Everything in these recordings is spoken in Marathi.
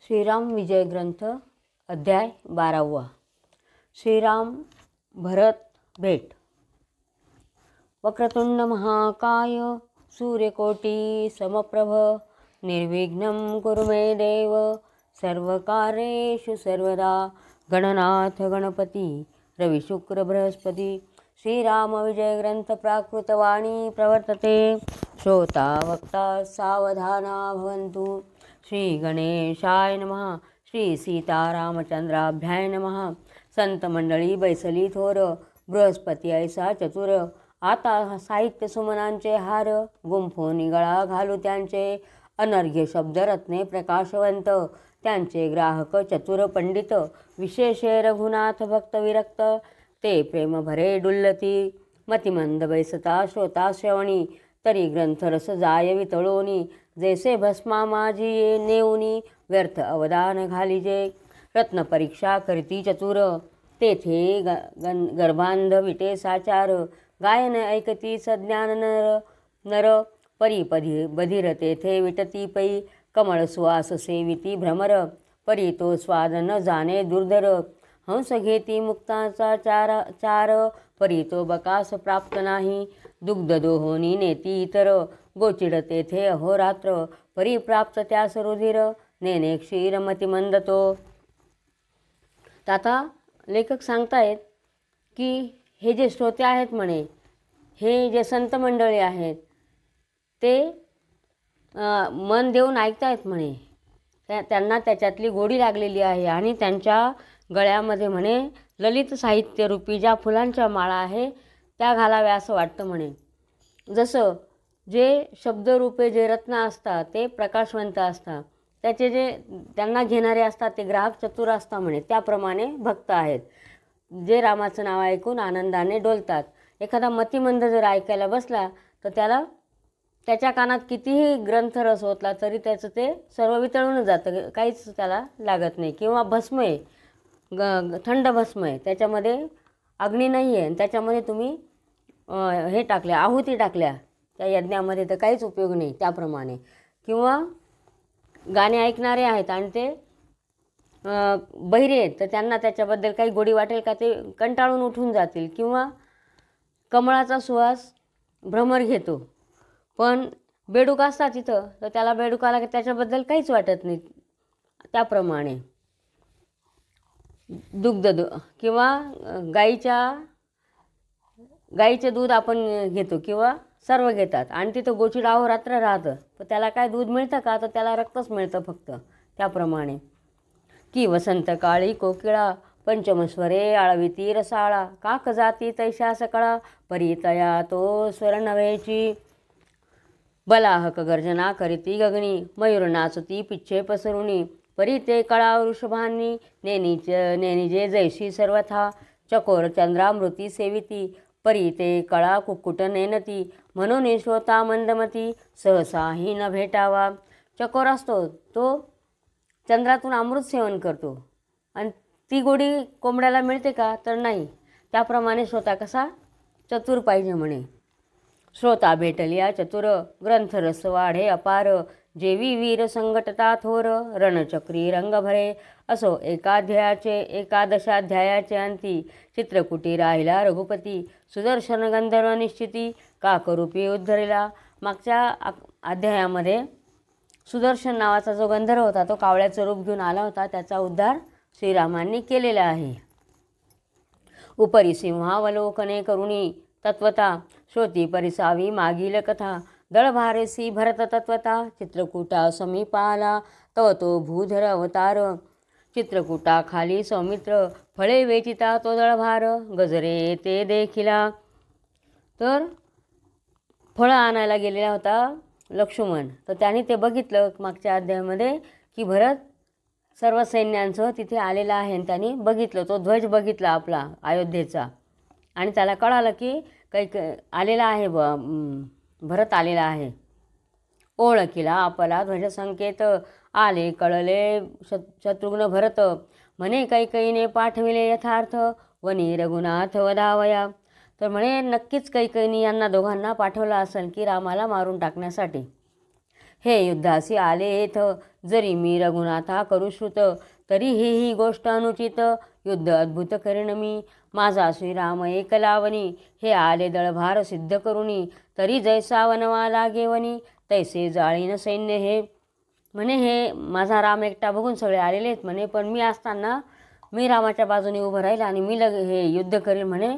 श्रीराम विजय ग्रंथ अध्याय 12। श्रीराम भरत भेट। वक्रतुंड महाकाय सूर्यकोटी समप्रभ निर्विघ्नं कुरु मे देव सर्वकार्येषु सर्वदा। गणनाथ गणपती रवि शुक्र बृहस्पति। श्रीराम विजय ग्रंथ प्राकृतवाणी प्रवर्तते। श्रोता वक्ता सावधाना भवन्तु। श्री गणेशाय नमः। श्री सीतारामचंद्राभ्याय नमः। संत मंडळी बैसली थोर बृहस्पती ऐसा चतुर। आता साहित्य सुमनांचे हार गुंफोनी गळा घालू त्यांचे। अनर्घ्य शब्द रत्ने प्रकाशवंत त्यांचे ग्राहक चतुर पंडित। विशेषे रघुनाथ भक्त विरक्त ते प्रेम भरे डुल्लती। मतिमंद बैसता श्रोता श्रवणी तरी ग्रंथ रस जाय वितळोनी। जैसे भस्मा माझी नेऊनी व्यर्थ अवदान घालिजे। रत्न परीक्षा करती चतुर तेथे गर्भांध विटे साचार। गायन ऐकती सज्ञान नर परी बधिर तेथे विटती पै। कमळ सुवास सेविती भ्रमर परी तो स्वाद न जाणे दुर्धर। हंस घेती मुक्ताचा चार परी तो बकास प्राप्त नाही। दुग्ध दोहोनी नेती इतर गोचिड तेथे अहोरात्र परी प्राप्त त्यास रुधिर नेने क्षीर मतिमंद तो। आता लेखक सांगतायत की हे जे श्रोते आहेत म्हणे, हे जे संत मंडळी आहेत ते मन देऊन ऐकतायत म्हणे। त्यांना त्याच्यातली गोडी लागलेली आहे आणि त्यांच्या गळ्यामध्ये म्हणे ललित साहित्य रूपी ज्या फुलांच्या माळा आहे त्या घालाव्या असं वाटतं म्हणे। जसं जे शब्दरूपे जे रत्न असतात ते प्रकाशवंत असतात, त्याचे जे त्यांना घेणारे असतात ते ग्राहक चतुर असतात म्हणे। त्याप्रमाणे भक्त आहेत जे रामाचं नाव ऐकून आनंदाने डोलतात। एखादा मतिमंद जर ऐकायला बसला तर त्याच्या कानात कितीही ग्रंथरस ओतला तरी त्याचं ते सर्व वितळून जातं, काहीच त्याला लागत नाही। किंवा भस्म आहे, थंड भस्म आहे, त्याच्यामध्ये अग्नी नाही आहे आणि त्याच्यामध्ये तुम्ही हे टाकल्या आहुती टाकल्या त्या यज्ञामध्ये तर काहीच उपयोग नाही। त्याप्रमाणे किंवा गाणे ऐकणारे आहेत आणि ते बहिरे आहेत तर त्यांना त्याच्याबद्दल काही गोडी वाटेल का, ते कंटाळून उठून जातील। किंवा कमळाचा सुवास भ्रमर घेतो पण बेडूक असतात तिथं तर त्याला बेडुकाला त्याच्याबद्दल काहीच वाटत नाही। त्याप्रमाणे किंवा गाईचे दूध आपण घेतो किंवा सर्व घेतात आणि तिथं गोचिड अहोरात्र राहतं तर त्याला काय दूध मिळतं का, तर त्याला रक्तच मिळतं फक्त। त्याप्रमाणे की वसंत काळी कोकिळा पंचमस्वरे आळविती रसाळा। काक जाती तैशा सकळा परितया तो स्वर नव्हेची। बलाहक गर्जना करीती गगनी मयूर नाचती पिच्छे पसरुनी। परी ते कळा वृषभांनी नेनिजे जैशी सर्वथा। चकोर चंद्रामृती सेविती परी ते कळा कुक्कुट नेनती। म्हणून श्रोता मंदमती सहसाही न भेटावा। चकोर असतो तो चंद्रातून अमृत सेवन करतो आणि ती गोडी कोंबड्याला मिळते का, तर नाही। त्याप्रमाणे श्रोता कसा चतुर पाहिजे म्हणे। श्रोता भेटलिया चतुर ग्रंथरस वाढे अपार। जेवी वीर संघटता थोर रणचक्री रंग भरे। असो एकादशाध्यायाचे अंती चित्रकुटी राहिला रघुपती। सुदर्शन गंधर्व निश्चिती काकरूपी उद्धरिला। मागच्या अध्यायामध्ये सुदर्शन नावाचा जो गंधर्व होता तो कावळ्याचं रूप घेऊन आला होता, त्याचा उद्धार श्रीरामांनी केलेला आहे। उपरी सिंहावलोकने करुणी तत्वता श्रोती परिसावी मागील कथा। दळभारेसी भरत तत्वता चित्रकूटा समीपाला तव तो भूधर अवतार। चित्रकूटा खाली सौमित्र फळे वेचिता तो दळभार गजरे ते देखिला। तर फळं आणायला गेलेला होता लक्ष्मण, तर त्याने ते बघितलं मागच्या अध्यायामध्ये की भरत सर्व सैन्यांसह तिथे आलेला आहे आणि त्याने बघितलं, तो ध्वज बघितला आपला अयोध्येचा आणि त्याला कळालं की काही आलेला आहे, भरत आलेला आहे। ओळखिला आपला ध्वज संकेत आले कळले शत्रुघ्न भरत। म्हणे कैकेयीने पाठविले यथार्थ वनी रघुनाथ वधावया। तर म्हणे नक्कीच कैकेयीने यांना दोघांना पाठवलं असेल की रामाला मारून टाकण्यासाठी। हे युद्धासी आले येथ जरी मी रघुनाथा करू श्रुत, तरी ही गोष्ट अनुचित. युद्ध अद्भुत करीन मी, माझा श्रीराम एक लावणी. हे आले दळभार सिद्ध करुणी, तरी जैसा वनवा लागेवनी. तैसे जाळीन सैन्य हे. म्हणे हे माझा राम एकटा बघून सगळे आलेले आहेत म्हणे, पण मी असताना मी रामाच्या बाजूने उभं राहील आणि मी हे युद्ध करेन म्हणे,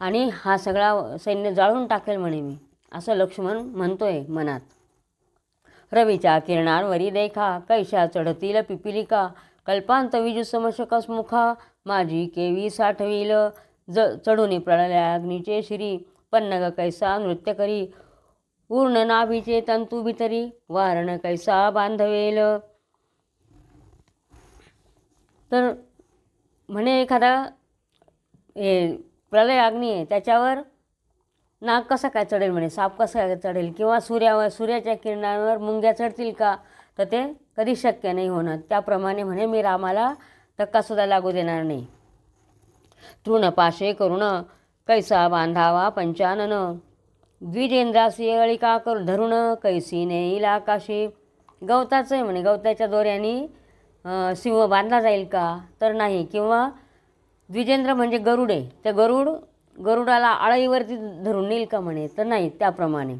आणि हा सगळा सैन्य जाळून टाकेल म्हणे मी, असं लक्ष्मण म्हणतोय मनात. रवीच्या किरणांवरी देखा, कैशा चढतील पिपिलिका. कल्पांत विजू समशकस मुखा, माझी केवी साठविल. चढुनी प्रलयाग्नीचे शिरी, पन्नग कैसा नृत्य करी. पूर्ण नाभीचे तंतू भितरी, वारण कैसा बांधवेल. तर म्हणे एखादा हे प्रलय अग्नी आहे, त्याच्यावर नाग कसा काय चढेल म्हणे, साप कसा काय चढेल, किंवा सूर्याच्या किरणांवर मुंग्या चढतील का, तर ते कधी शक्य नाही होणार. त्याप्रमाणे म्हणे मी रामाला धक्कासुद्धा लागू देणार नाही. तृणपाशे करुण कैसा बांधावा पंचानन, द्विजेंद्रासी अळिका कर धरुण, कैसी नेईल आकाशी. गवताचं आहे म्हणे, गवताच्या दोऱ्याने सिंह बांधला जाईल का, तर नाही. किंवा द्विजेंद्र म्हणजे गरुड आहे, त्या गरुडाला आळईवरती धरून नेईल का म्हणे, तर नाही. त्याप्रमाणे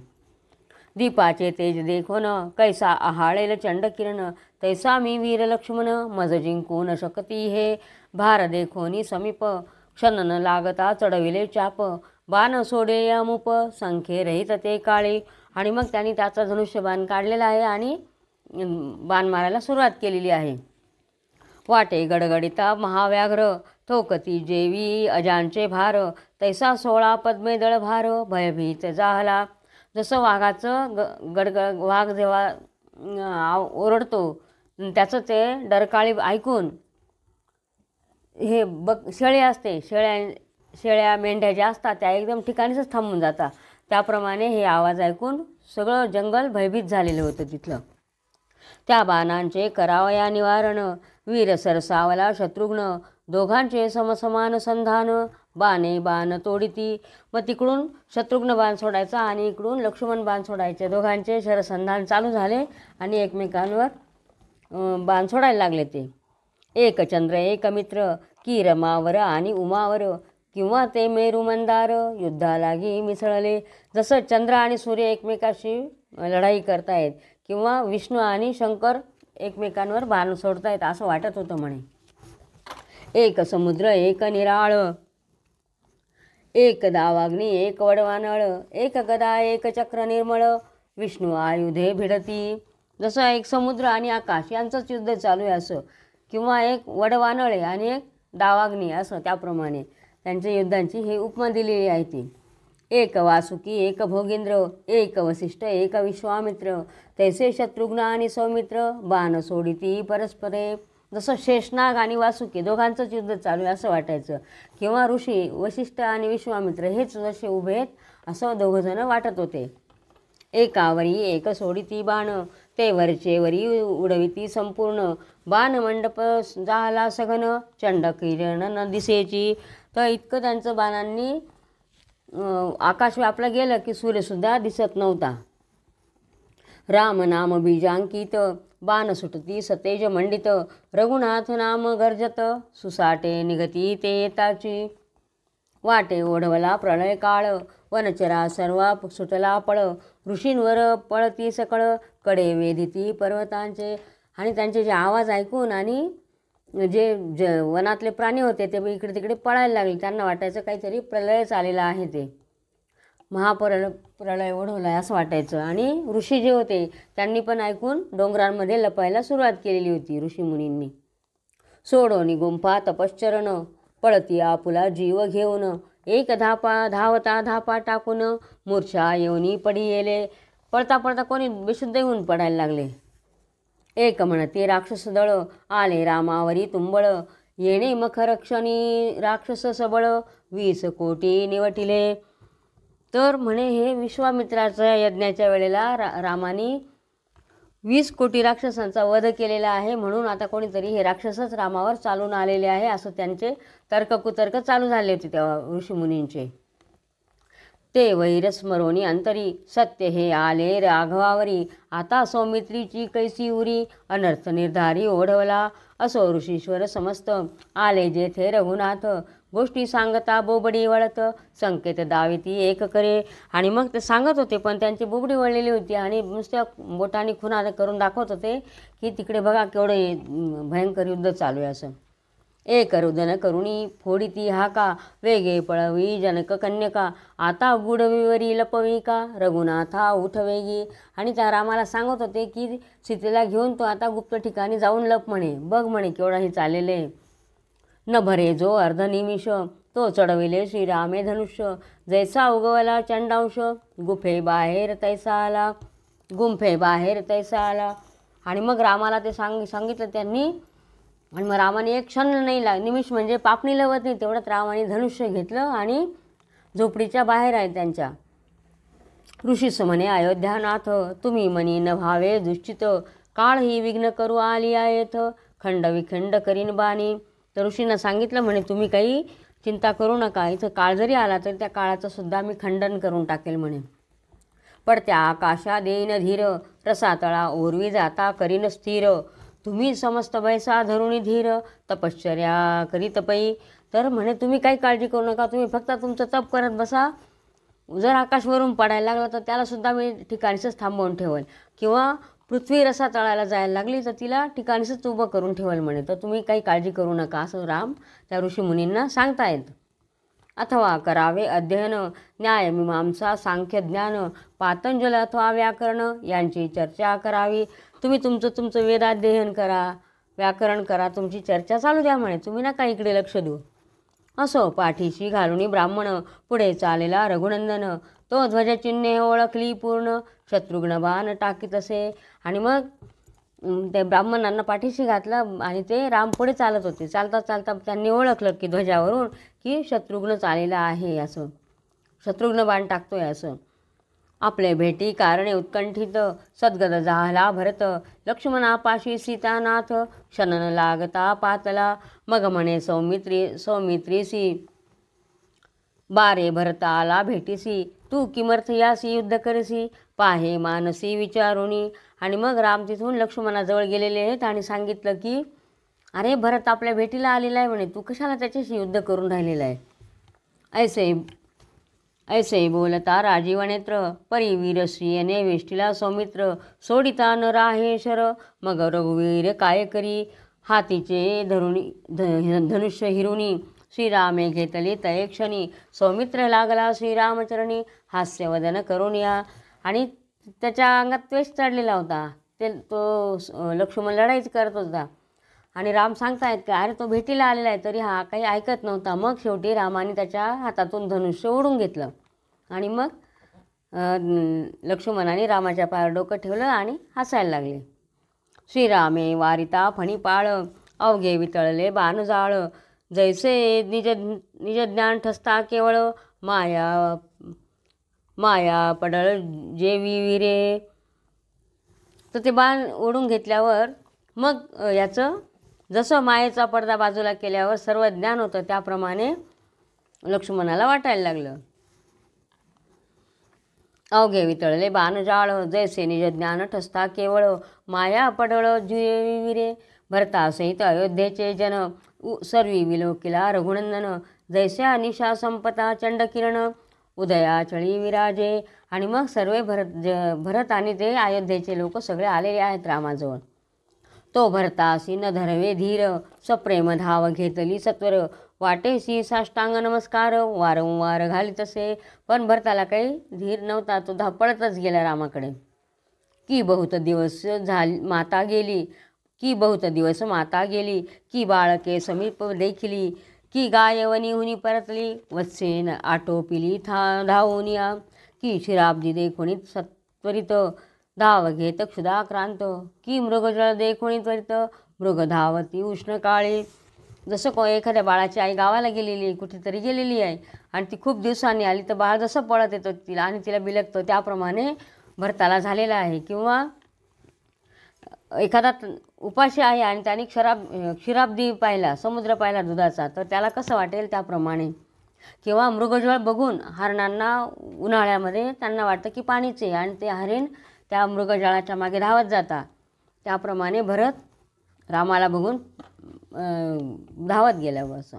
दीपाचे तेज देखोन, कैसा आहाळेल चंड किरण. तैसा मी वीर लक्ष्मण, मज जिंकू न शकती हे. भार देखोनी समीप, क्षण न लागता चढविले चाप. बाण सोडे अमुप, संख्ये रहित ते काळे. आणि मग त्यांनी त्याचा धनुष्यबाण काढलेला आहे आणि बाण मारायला सुरुवात केलेली आहे. वाटे गडगडिता महाव्याघ्र, थोकती जेवी अजांचे भार. तैसा 16 पद्मे दळभार, भयभीत झाला. जसं वाघाचं वाघ जेव्हा ओरडतो त्याचं ते डरकाळी ऐकून हे शेळी असते, शेळ्या मेंढ्या ज्या असतात त्या एकदम ठिकाणीच थांबून जातात. त्याप्रमाणे हे आवाज ऐकून सगळं जंगल भयभीत झालेलं होतं तिथलं. त्या बाणांचे करावया निवारण, वीर सरसावला शत्रुघ्न. दोघांचे समसमान संधान, बाणे बाण तोडिती. मग तिकडून शत्रुघ्न बाण सोडायचा आणि इकडून लक्ष्मण बाण सोडायचे. दोघांचे शरसंधान चालू झाले आणि एकमेकांवर बाण सोडायला लागले ते. एक चंद्र एक मित्र, की रमावर आणि उमावर. किंवा ते मेरू मंदार, युद्धालागी मिसळले. जसं चंद्र आणि सूर्य एकमेकाशी लढाई करतायत, किंवा विष्णू आणि शंकर एकमेकांवर बाण सोडतायत असं वाटत होतं म्हणे. एक समुद्र एक निराळ, एक दावाग्नी एक वडवानळ. एक गदा एक चक्र निर्मळ, विष्णू आयुधे भिडती. जसं एक समुद्र आणि आकाश यांचंच युद्ध चालू आहे असं, किंवा एक वडवानळ आहे आणि एक दावाग्नी असं. त्याप्रमाणे त्यांच्या युद्धांची ही उपमा दिलेली आहे ती. एक वासुकी एक भोगेंद्र, एक वसिष्ठ एक विश्वामित्र. तैसे शत्रुघ्न आणि सौमित्र, बाण सोडिती परस्परे. जसं शेषनाग आणि वासुकी दोघांचंच युद्ध चालू आहे असं वाटायचं, किंवा ऋषी वसिष्ठ आणि विश्वामित्र हेच जसे उभे आहेत असं दोघंजणं वाटत होते. एकावरी एक सोडिती बाण, ते वरचे वरी उडविती संपूर्ण. बाण मंडप झाला सघन, चंड किरण न दिसेची. तर इतकं त्यांचं बाणांनी आकाश व्यापलं गेलं की सूर्यसुद्धा दिसत नव्हता. राम नाम बीजांकित, बाण सुटती सतेज मंडित. रघुनाथ नाम गर्जत, सुसाटे निगती ते येताची. वाटे ओढवला प्रलय काळ, वनचरा सर्वा सुटला पळ. ऋषींवर पळती सकळ, कडे वेधिती पर्वतांचे. आणि त्यांचे जे आवाज ऐकून आणि जे वनातले प्राणी होते ते इकडे तिकडे पळायला लागले. त्यांना वाटायचं काहीतरी प्रलय आलेला आहे, ते प्रलय ओढवला आहे असं वाटायचं. आणि ऋषी जे होते त्यांनी पण ऐकून डोंगरांमध्ये लपायला सुरुवात केलेली होती ऋषीमुनींनी. सोडोनी गुंफा तपश्चरण, पळती आपुला जीव घेऊन. एक धावता धापा टाकून, मूर्छा येऊनी पडी येले. पळता पळता कोणी बेशुद्ध येऊन पडायला लागले. एक म्हणते राक्षस दळ, आले रामावरी तुंबळ. येणे मखरक्षणी राक्षस सबळ, 20 कोटी निवटिले. तर म्हणे हे विश्वामित्राच्या यज्ञाच्या वेळेला रामाने 20 कोटी राक्षसांचा वध केलेला आहे, म्हणून आता कोणीतरी हे राक्षसच रामावर चालून आलेले आहे असं त्यांचे तर्ककुतर्क चालू झाले होते तेव्हा ऋषीमुनींचे. ते वैरस्मरोणी अंतरी सत्य हे आले राघवावरी आता सौमित्रीची कैसी उरी अनर्थ निर्धारी ओढवला असो ऋषीश्वर समस्त आले जेथे रघुनाथ गोष्टी सांगता बोबडी वळत संकेत दाविती एक करे. आणि मग ते सांगत होते पण त्यांची बोबडी वळलेली होती आणि नुसत्या बोटाने खुणा करून दाखवत होते की तिकडे बघा केवढे भयंकर युद्ध चालू आहे असं. एक रुदन करुणी फोडिती हाका वेगे पळवी जनक कन्यका आता गुडविवरी लपवी का रघुनाथा उठवेगी. आणि त्या रामाला सांगत होते की सीतेला घेऊन तो आता गुप्त ठिकाणी जाऊन लप म्हणे, बघ म्हणे केवढा हे चाललेले. न भरे जो अर्धनिमिष तो चढविले श्रीरामे धनुष्य जैसा उगवला चंडांश गुफे बाहेर तैसा आला गुंफे बाहेर तैसा आला. आणि मग रामाला ते सांगितलं त्यांनी. आणि मग रामाने एक क्षण नाही निमिष म्हणजे पापणी लवत नाही तेवढ्यात रामाने धनुष्य घेतलं आणि झोपडीच्या बाहेर आहे त्यांच्या. ऋषीस म्हणे अयोध्यानाथ तुम्ही मनी न भावे दुश्चित काळ ही विघ्न करू आली आहेत खंड विखंड करीन बाणी. तर ऋषींना सांगितलं म्हणे तुम्ही काही चिंता करू नका, इथं काळ जरी आला तरी त्या काळाचं सुद्धा मी खंडन करून टाकेल म्हणे. पडत्या आकाशा देईन धीर रसातळा ओरवी जाता करीन स्थिर तुम्ही समस्त बैसा धरुणी धीर तपश्चर्या करीत पै. तर म्हणे तुम्ही काही काळजी करू नका, तुम्ही फक्त तुमचं तप करत बसा. जर आकाशवरून पडायला लागलं तर त्यालासुद्धा मी ठिकाणीच थांबवून ठेवेल किंवा पृथ्वी रसा तळायला जायला लागली तर तिला ठिकाणीच उभं करून ठेवेल म्हणे. तर तुम्ही काही काळजी करू नका असं राम त्या ऋषीमुनींना सांगतायत. अथवा करावे अध्ययन न्याय मीमांसा सांख्य ज्ञान पातंजल अथवा व्याकरण यांची चर्चा करावी. तुम्ही तुमचं वेदाध्ययन करा, व्याकरण करा, तुमची चर्चा चालू द्या म्हणे, तुम्ही नका इकडे लक्ष देऊ. असो पाठीशी घालुनी ब्राह्मण पुढे चालेला रघुनंदन तो ध्वजचिन्हे ओळखली पूर्ण शत्रुघ्न बाण टाकीत असे. आणि मग ते ब्राह्मणांना पाठीशी घातलं आणि ते राम पुढे चालत होते. चालता चालता त्यांनी ओळखलं की ध्वजावरून की शत्रुघ्न चालेला आहे असं, शत्रुघ्न बाण टाकतोय असं. आपले भेटी कारणे उत्कंठित सद्गद झाला भरत लक्ष्मणापाशी सीतानाथ क्षणन लागता पातला मग म्हणे सौमित्रीसी बारे भरता आला भेटीसी तू किमर्थ यासी युद्ध करसी पाहे मानसी विचारुनी. आणि मग राम तिथून लक्ष्मणाजवळ गेलेले आहेत आणि सांगितलं की अरे भरत आपल्या भेटीला आलेला आहे म्हणे, तू कशाला त्याच्याशी युद्ध करून राहिलेला आहे. ऐसे बोलता राजीव नेत्र परिवीरश्रीयने वेष्टीला सौमित्र सोडिता न राहे शर मग रघुवीर काय करी हातीचे धनुष्य हिरुनी श्रीरामे घेतले तये क्षणी सौमित्र लागला श्रीरामचरणी हास्यवदन करून या. आणि त्याच्या अंगात द्वेष चढलेला होता, तो लक्ष्मण लढाईच करत होता. आणि राम सांगतायत की अरे तो भेटीला आलेला आहे तरी हा काही ऐकत नव्हता. मग शेवटी रामाने त्याच्या हातातून धनुष्य ओढून घेतलं आणि मग लक्ष्मणाने रामाच्या पायावर डोकं ठेवलं आणि हसायला लागले. श्रीरामे वारिता फणीपाळ अवघे वितळले बाणजाळ जैसे निजज्ञान ठसता केवळ माया पडळ जे विरे. तर ते बाण ओढून घेतल्यावर मग याचं जसं मायेचा पडदा बाजूला केल्यावर सर्व ज्ञान होतं त्याप्रमाणे लक्ष्मणाला वाटायला लागलं. अवघे वितळले बाणजाळ जैसे निजज्ञान ठसता केवळ माया पडळ जुये विरे भरतासहित अयोध्येचे जन सर्वी विलोकिला रघुनंदन जैसे निशा संपता चंडकिरण उदया चळी विराजे. आणि मग सर्व भरत आणि ते अयोध्येचे लोक सगळे आलेले आहेत रामाजवळ. तो भरतासी न धरवे धीर सप्रेम धाव घेतली सत्वर वाटेसी साष्टांग नमस्कार वारंवार घालीत असे. पण भरताला काही धीर नव्हता, तो धापळतच गेला रामाकडे. की बहुत दिवस माता गेली की बाळके समीप देखिली की गायवनीहुनी परतली वत्सेन आटोपिली धावून या की शिराब्दी देखुणीत सत्वरित धाव घेत क्षुधाक्रांत की मृगजळ देखुणी त्वरित मृग धावती उष्ण काळे. जसं एखाद्या बाळाची आई गावाला गेलेली आहे, कुठेतरी गेलेली आहे आणि ती खूप दिवसांनी आली तर बाळ जसं पळत येतं तिला आणि तिला बिलगतं त्याप्रमाणे भरताला झालेला आहे. किंवा एखादा उपाशी आहे आणि त्याने क्षीराब्दी पाहिला, समुद्र पाहिला दुधाचा, तर त्याला कसं वाटेल त्याप्रमाणे. किंवा मृगजळ बघून हरणांना उन्हाळ्यामध्ये त्यांना वाटतं की पाणीच आहे आणि ते हरिण त्या मृगजळाच्या मागे धावत जातात. त्याप्रमाणे भरत रामाला बघून धावत गेलं असं.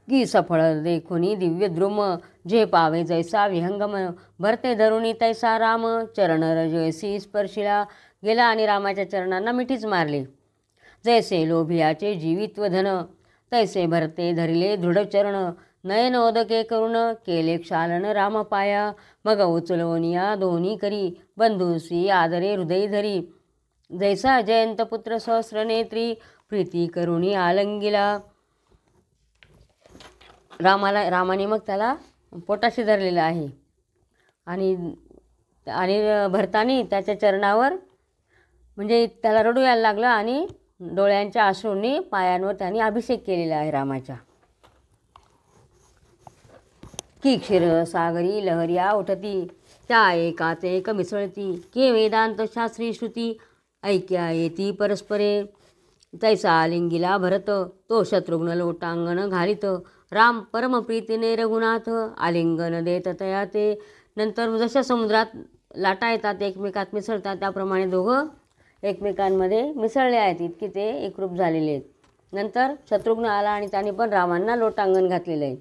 की सफळ देखुनी दिव्य द्रुम जे पावे जैसा विहंगम भरते धरुणी तैसा राम चरण रजसी स्पर्शिला गेला आणि रामाच्या चरणांना मिठीच मारली. जैसे लोभियाचे जीवित्व धन तैसे भरते धरिले दृढ चरण नयन ओदके करुण केले क्षालन राम पाया मग उचलवनिया दोन्ही करी बंधुसी आदरे हृदय धरी जैसा जयंत पुत्र सहस्रनेत्री प्रीती करुणी आलंगिला. रामाने मग त्याला पोटाशी धरलेलं आहे आणि भरतानी त्याच्या चरणावर म्हणजे त्याला रडू यायला लागलं आणि डोळ्यांच्या अश्रूंनी पायांवर त्यांनी अभिषेक केलेला आहे रामाच्या. की क्षीर सागरी लहरिया उठती त्या एकाच एक मिसळती के वेदांत शास्त्री श्रुती ऐक्या येती परस्परे तैसा आलिंगिला भरत तो शत्रुघ्न लोटांगण घालित राम परमप्रीतीने रघुनाथ आलिंगन देत तया ते. नंतर जशा समुद्रात लाटा येतात एकमेकात मिसळतात त्याप्रमाणे दोघं एकमेकांमध्ये मिसळले आहेत, इतकी ते एकरूप झालेले आहेत. नंतर शत्रुघ्न आला आणि त्याने पण रामांना लोटांगण घातलेलं आहे.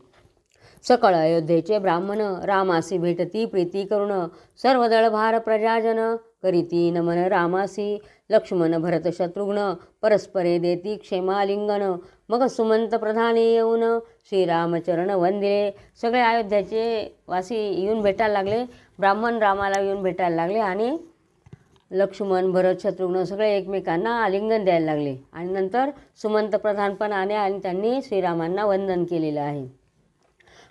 सकळ अयोध्येचे ब्राह्मण रामासी भेटती प्रीती करुण सर्व दळभार प्रजाजन करीती नमन रामासी लक्ष्मण भरत शत्रुघ्न परस्परे देती क्षेमालिंगन मग सुमंत प्रधाने येऊन श्रीरामचरण वंदिले. सगळे अयोध्याचे वासी येऊन भेटायला लागले, ब्राह्मण रामाला येऊन भेटायला लागले आणि लक्ष्मण भरत शत्रुघ्न सगळे एकमेकांना आलिंगन द्यायला लागले आणि नंतर सुमंत प्रधान पण आले आणि त्यांनी श्रीरामांना वंदन केलेलं आहे.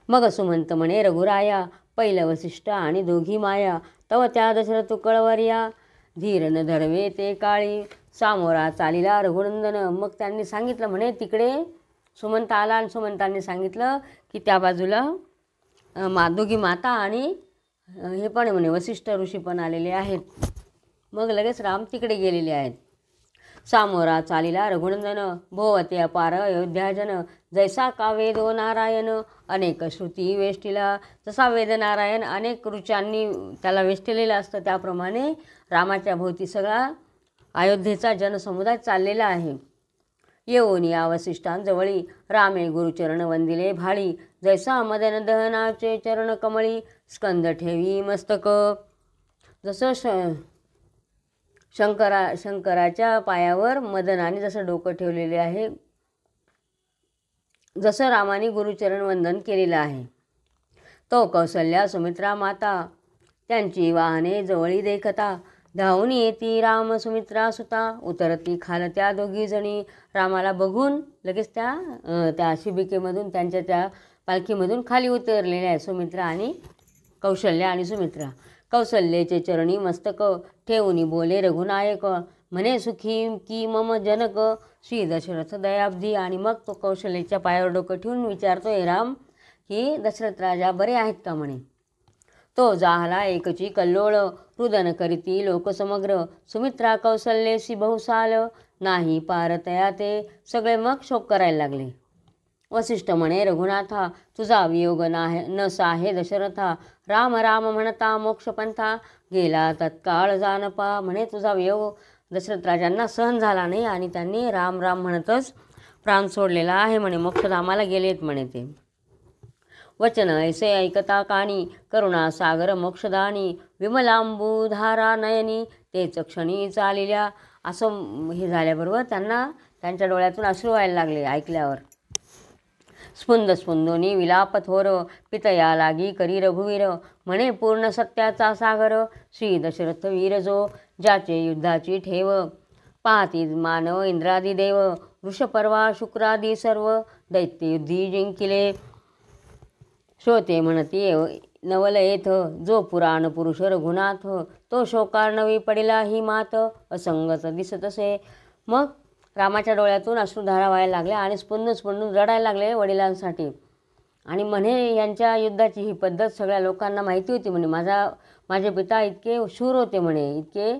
मग सुमंत म्हणे रघुराया पहिलं वसिष्ठ आणि दोघी माया तव त्या दशरथ कळवरिया धीर न धरवे ते काळी सामोरा चालिला रघुनंदन. मग त्यांनी सांगितलं म्हणे तिकडे सुमंत आला आणि सुमंतांनी सांगितलं की त्या बाजूला दोघी माता आणि हे पण म्हणे वसिष्ठ ऋषी पण आलेले आहेत. मग लगेच राम तिकडे गेलेले आहेत. सामोरा चालिला रघुनंदन भोवते अपार अयोध्याजन जैसा का वेदो नारायण अनेक श्रुती वेष्टिला. जसा वेद नारायण अनेक ऋचांनी त्याला वेष्टिलेलं असतं त्याप्रमाणे रामाच्या भोवती सगळा अयोध्येचा जनसमुदाय चाललेला आहे. येऊन या वसिष्ठांजवळी रामे गुरुचरण वंदिले भाळी जैसा मदन दहनाचे चरण कमळी स्कंद ठेवी मस्तक. जसं शंकराच्या पायावर मदनाने जसं डोकं ठेवलेले आहे जसं रामाने गुरुचरण वंदन केलेलं आहे. तो कौसल्या सुमित्रा माता त्यांची वाहने जवळी देखता धावून येती राम सुमित्रा सुता उतरती खाल त्या दोघी जणी. रामाला बघून लगेच त्या शिबिकेमधून त्यांच्या त्या पालखीमधून खाली उतरलेल्या आहे सुमित्रा आणि कौशल्या आणि सुमित्रा. कौसल्येचे चरणी मस्तक ठेवून बोले रघुनायक म्हणे सुखी की मम जनक श्री दशरथ दयाब्धी. आणि मग तो कौशल्याच्या पायावर डोकं ठेवून विचारतोय राम की दशरथ राजा बरे आहेत का म्हणे. तो जाहला एकची कल्लोळ रुदन करीती लोकसमग्र सुमित्रा कौसल्येशी बहुसाल नाही पारतया ते. सगळे मग शोक करायला लागले. वसिष्ठ म्हणे रघुनाथा तुझा वियोग न साहे दशरथा राम राम म्हणता मोक्षपंथा गेला तत्काळ जानपा. म्हणे तुझा वियोग दशरथ राजांना सहन झाला नाही आणि त्यांनी राम राम म्हणतच प्राण सोडलेला आहे म्हणे, मोक्षधामाला गेलेत म्हणे ते. वचन ऐसे ऐकता कानी करुणा सागर मोक्षदानी विमलांबुधारा नयनी तेच क्षणी चालिल्या. असं हे झाल्याबरोबर त्यांना त्यांच्या डोळ्यातून अश्रू व्हायला लागले ऐकल्यावर. स्पुंद स्पुंदोनी विलाप थोर पितया लागी करी रघुवीर म्हणे पूर्ण सत्याचा सागर श्री दशरथ वीर जो ज्याचे युद्धाची ठेव पाहती मानव इंद्रादी देव वृषपर्वा शुक्रादी सर्व दैत्ययुद्धी जिंकिले. श्रोते म्हणती नवल येथ जो पुराण पुरुष रघुनाथ तो शोकार्णवी पडिला ही मात असंगत दिसतसे. मग रामाच्या डोळ्यातून अश्रुधारा व्हायला लागल्या आणि स्पुंदून रडायला लागले वडिलांसाठी. आणि म्हणे यांच्या युद्धाची ही पद्धत सगळ्या लोकांना माहिती होती म्हणे. माझे पिता इतके शूर होते म्हणे, इतके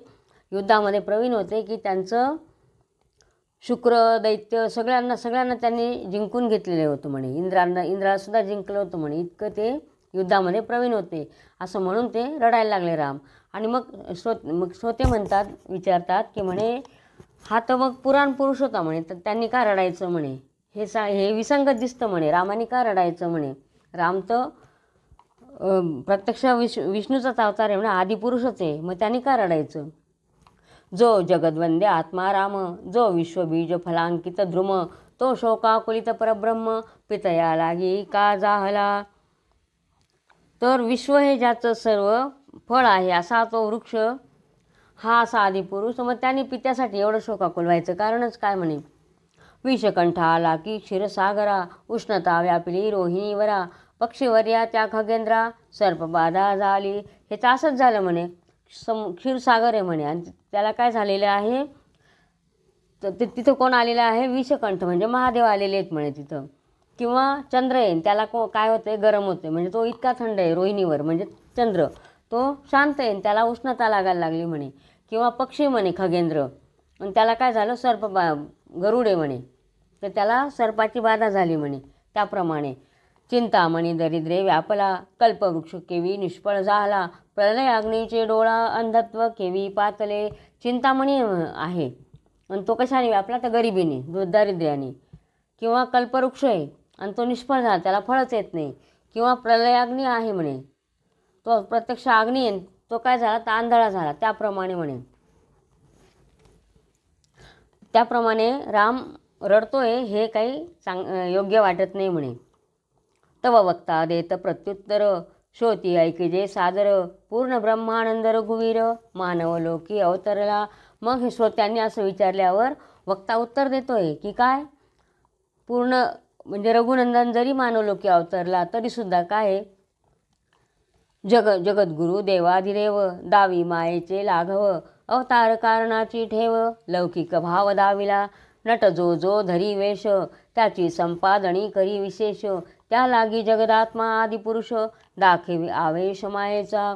युद्धामध्ये प्रवीण होते की त्यांचं शुक्र दैत्य सगळ्यांना त्यांनी जिंकून घेतलेले होतं म्हणे. इंद्राला सुद्धा जिंकलं होतं म्हणे. इतकं ते युद्धामध्ये प्रवीण होते. असं म्हणून ते रडायला लागले राम. आणि मग श्रोते म्हणतात, विचारतात की म्हणे हा तर मग पुराण पुरुष होता म्हणे, तर त्यांनी का रडायचं म्हणे. हे विसंगत दिसतं म्हणे. रामाने का रडायचं म्हणे. राम तर प्रत्यक्ष विष्णूचाच अवतार आहे म्हणे, आदिपुरुषच आहे. मग त्यांनी का रडायचं. जो जगद्वंद्य आत्मा राम, जो विश्वबीज फलांकित द्रुम, तो शोकाकुलित परब्रह्म, पितया लागी का जाहला. तर विश्व हे ज्याचं सर्व फळ आहे असा तो वृक्ष, हा असा आदिपुरुष. मग त्यांनी पित्यासाठी एवढं शोकाकुल व्हायचं कारणच काय म्हणे. विषकंठ आला की क्षीरसागरा, उष्णता व्यापिली रोहिणीवरा, पक्षीवर्या त्या खगेंद्रा, सर्पबाधा झाली. हे तर असंच झालं म्हणे. क्षीरसागर आहे म्हणे आणि त्याला काय झालेलं आहे, तर तिथं कोण आलेलं आहे, विषकंठ म्हणजे महादेव आलेले आहेत म्हणे तिथं. किंवा चंद्र आहे, त्याला काय होते, गरम होते. म्हणजे तो इतका थंड आहे रोहिणीवर म्हणजे चंद्र, तो शांत आहे, त्याला उष्णता लागायला लागली म्हणे. किंवा पक्षी म्हणे खगेंद्र, आणि त्याला काय झालं, गरुड आहे म्हणे, तर त्याला सर्पाची बाधा झाली म्हणे. त्याप्रमाणे चिंतामणी दरिद्रे व्यापला, कल्पवृक्ष केवी निष्फळ झाला, प्रलय अग्नीचे डोळा अंधत्व केवी पातले. चिंतामणी आहे आणि तो कशाने व्यापला, तर गरिबीने दारिद्र्याने. किंवा कल्पवृक्ष आहे आणि तो निष्फळ झाला, त्याला फळच येत नाही. किंवा प्रलयाग्नी आहे म्हणे, तो प्रत्यक्ष अग्नी आहे, तो काय झाला, तर आंधळा झाला. त्याप्रमाणे म्हणे, त्याप्रमाणे राम रडतोय हे काही योग्य वाटत नाही म्हणे. तव वक्ता देत प्रत्युत्तर, श्रोती ऐकिजे सादर, पूर्ण ब्रह्मानंद रघुवीर, मानव लोकी अवतरला. मग हे श्रोत्यांनी असं विचारल्यावर वक्ता उत्तर देतोय की काय, पूर्ण म्हणजे रघुनंदन जरी मानवलोकी अवतरला तरीसुद्धा काय, जगद्गुरु देवाधिदेव, दावी मायेचे लाघव, अवतार कारणाची ठेव, लौकिक भाव दाविला, नट जो जो धरी वेश, त्याची संपादनी करी विशेष, त्या लागी जगदात्मा आदिपुरुष, दाखवी आवेश मायेचा.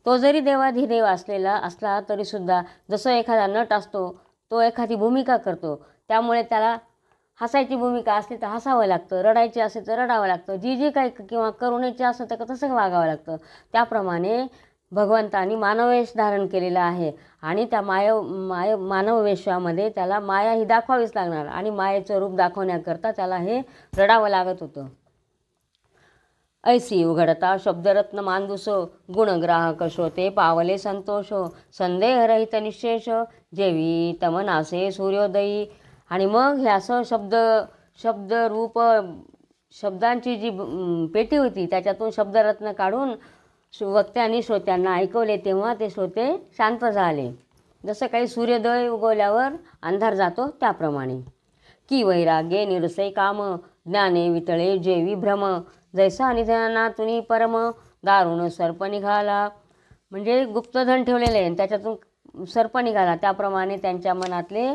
तो जरी देवाधिदेव असला तरीसुद्धा जसं एखादा नट असतो, तो एखादी भूमिका करतो, त्यामुळे त्याला हसायची भूमिका असली तर हसावं लागतं, रडायची असेल तर रडावं लागतं, जी काही किंवा करुणेची असेल तर तसं वागावं लागतं. त्याप्रमाणे भगवंतानी मानववेश धारण केलेला आहे आणि त्या मानववेशामध्ये त्याला माया ही दाखवावीच लागणार आणि मायेचं रूप दाखवण्याकरता त्याला हे रडावं लागत होतं. ऐसी उघडता शब्दरत्न मांदुसो, गुणग्राहक श्रोते पावले संतोषो, संदेहरहित निशेष, जेवी तमनासे सूर्योदयी. आणि हे असं शब्दरूप शब्दांची जी पेटी होती त्याच्यातून शब्दरत्न काढून वक्त्यांनी श्रोत्यांना ऐकवले, तेव्हा ते श्रोते शांत झाले. जसं काही सूर्योदय उगवल्यावर अंधार जातो त्याप्रमाणे. की वैराग्ये निरसे काम, ज्ञाने वितळे जेवी भ्रम, जैसा निधनातुनी परम, दारुण सर्प निघाला. म्हणजे गुप्तधन ठेवलेले आहे त्याच्यातून सर्प निघाला, त्याप्रमाणे त्यांच्या मनातले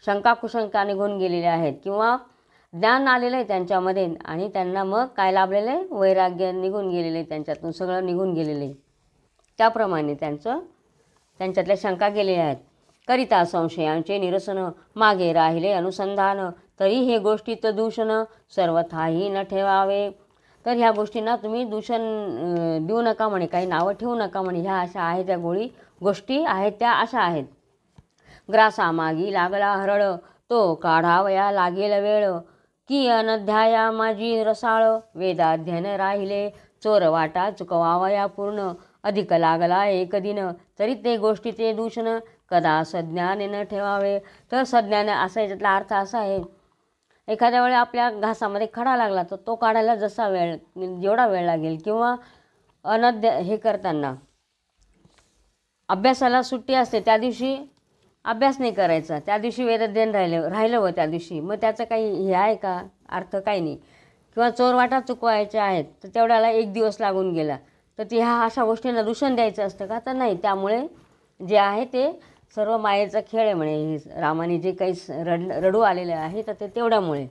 शंका कुशंका निघून गेलेले आहेत. किंवा ज्ञान आलेलं आहे त्यांच्यामध्ये आणि त्यांना मग काय लाभलेलं आहे, वैराग्य निघून गेलेलं आहे, त्यांच्यातून सगळं निघून गेलेलं आहे. त्याप्रमाणे त्यांच्यातल्या शंका गेलेल्या आहेत. करिता संशयांचे निरसन, मागे राहिले अनुसंधान, तरी हे गोष्टीत दूषण, सर्वथाही न ठेवावे. तर ह्या गोष्टींना तुम्ही दूषण देऊ नका म्हणे, काही नावं ठेवू नका म्हणे. ह्या अशा आहेत, त्या गोष्टी आहेत त्या अशा आहेत. ग्रासामागी लागला हरळ, तो काढावया लागेल वेळ, की अनध्याया माझी रसाळ, वेदाध्ययन राहिले, चोर वाटा चुकवावया पूर्ण, अधिक लागला एक दिन, तरी ते गोष्टीचे दूषण, कदा सज्ञाने न ठेवावे. तर सज्ञाने असा याच्यातला अर्थ असा आहे, एखाद्या वेळी आपल्या घासामध्ये खडा लागला तर तो काढायला जेवढा वेळ लागेल, किंवा हे करताना अभ्यासाला सुट्टी असते त्या दिवशी अभ्यास नाही करायचा, त्या दिवशी वेदाध्ययन राहिलं त्या दिवशी, मग त्याचं काही हे आहे का, अर्थ काही नाही. किंवा चोरवाटा चुकवायच्या आहेत तर तेवढ्याला 1 दिवस लागून गेला, तर ह्या अशा गोष्टींना दूषण द्यायचं असतं का, तर नाही. त्यामुळे जे आहे ते सर्व मायेचा खेळ आहे म्हणे. रामाने जे काही रडू आलेले आहे तर ते तेवढ्यामुळे.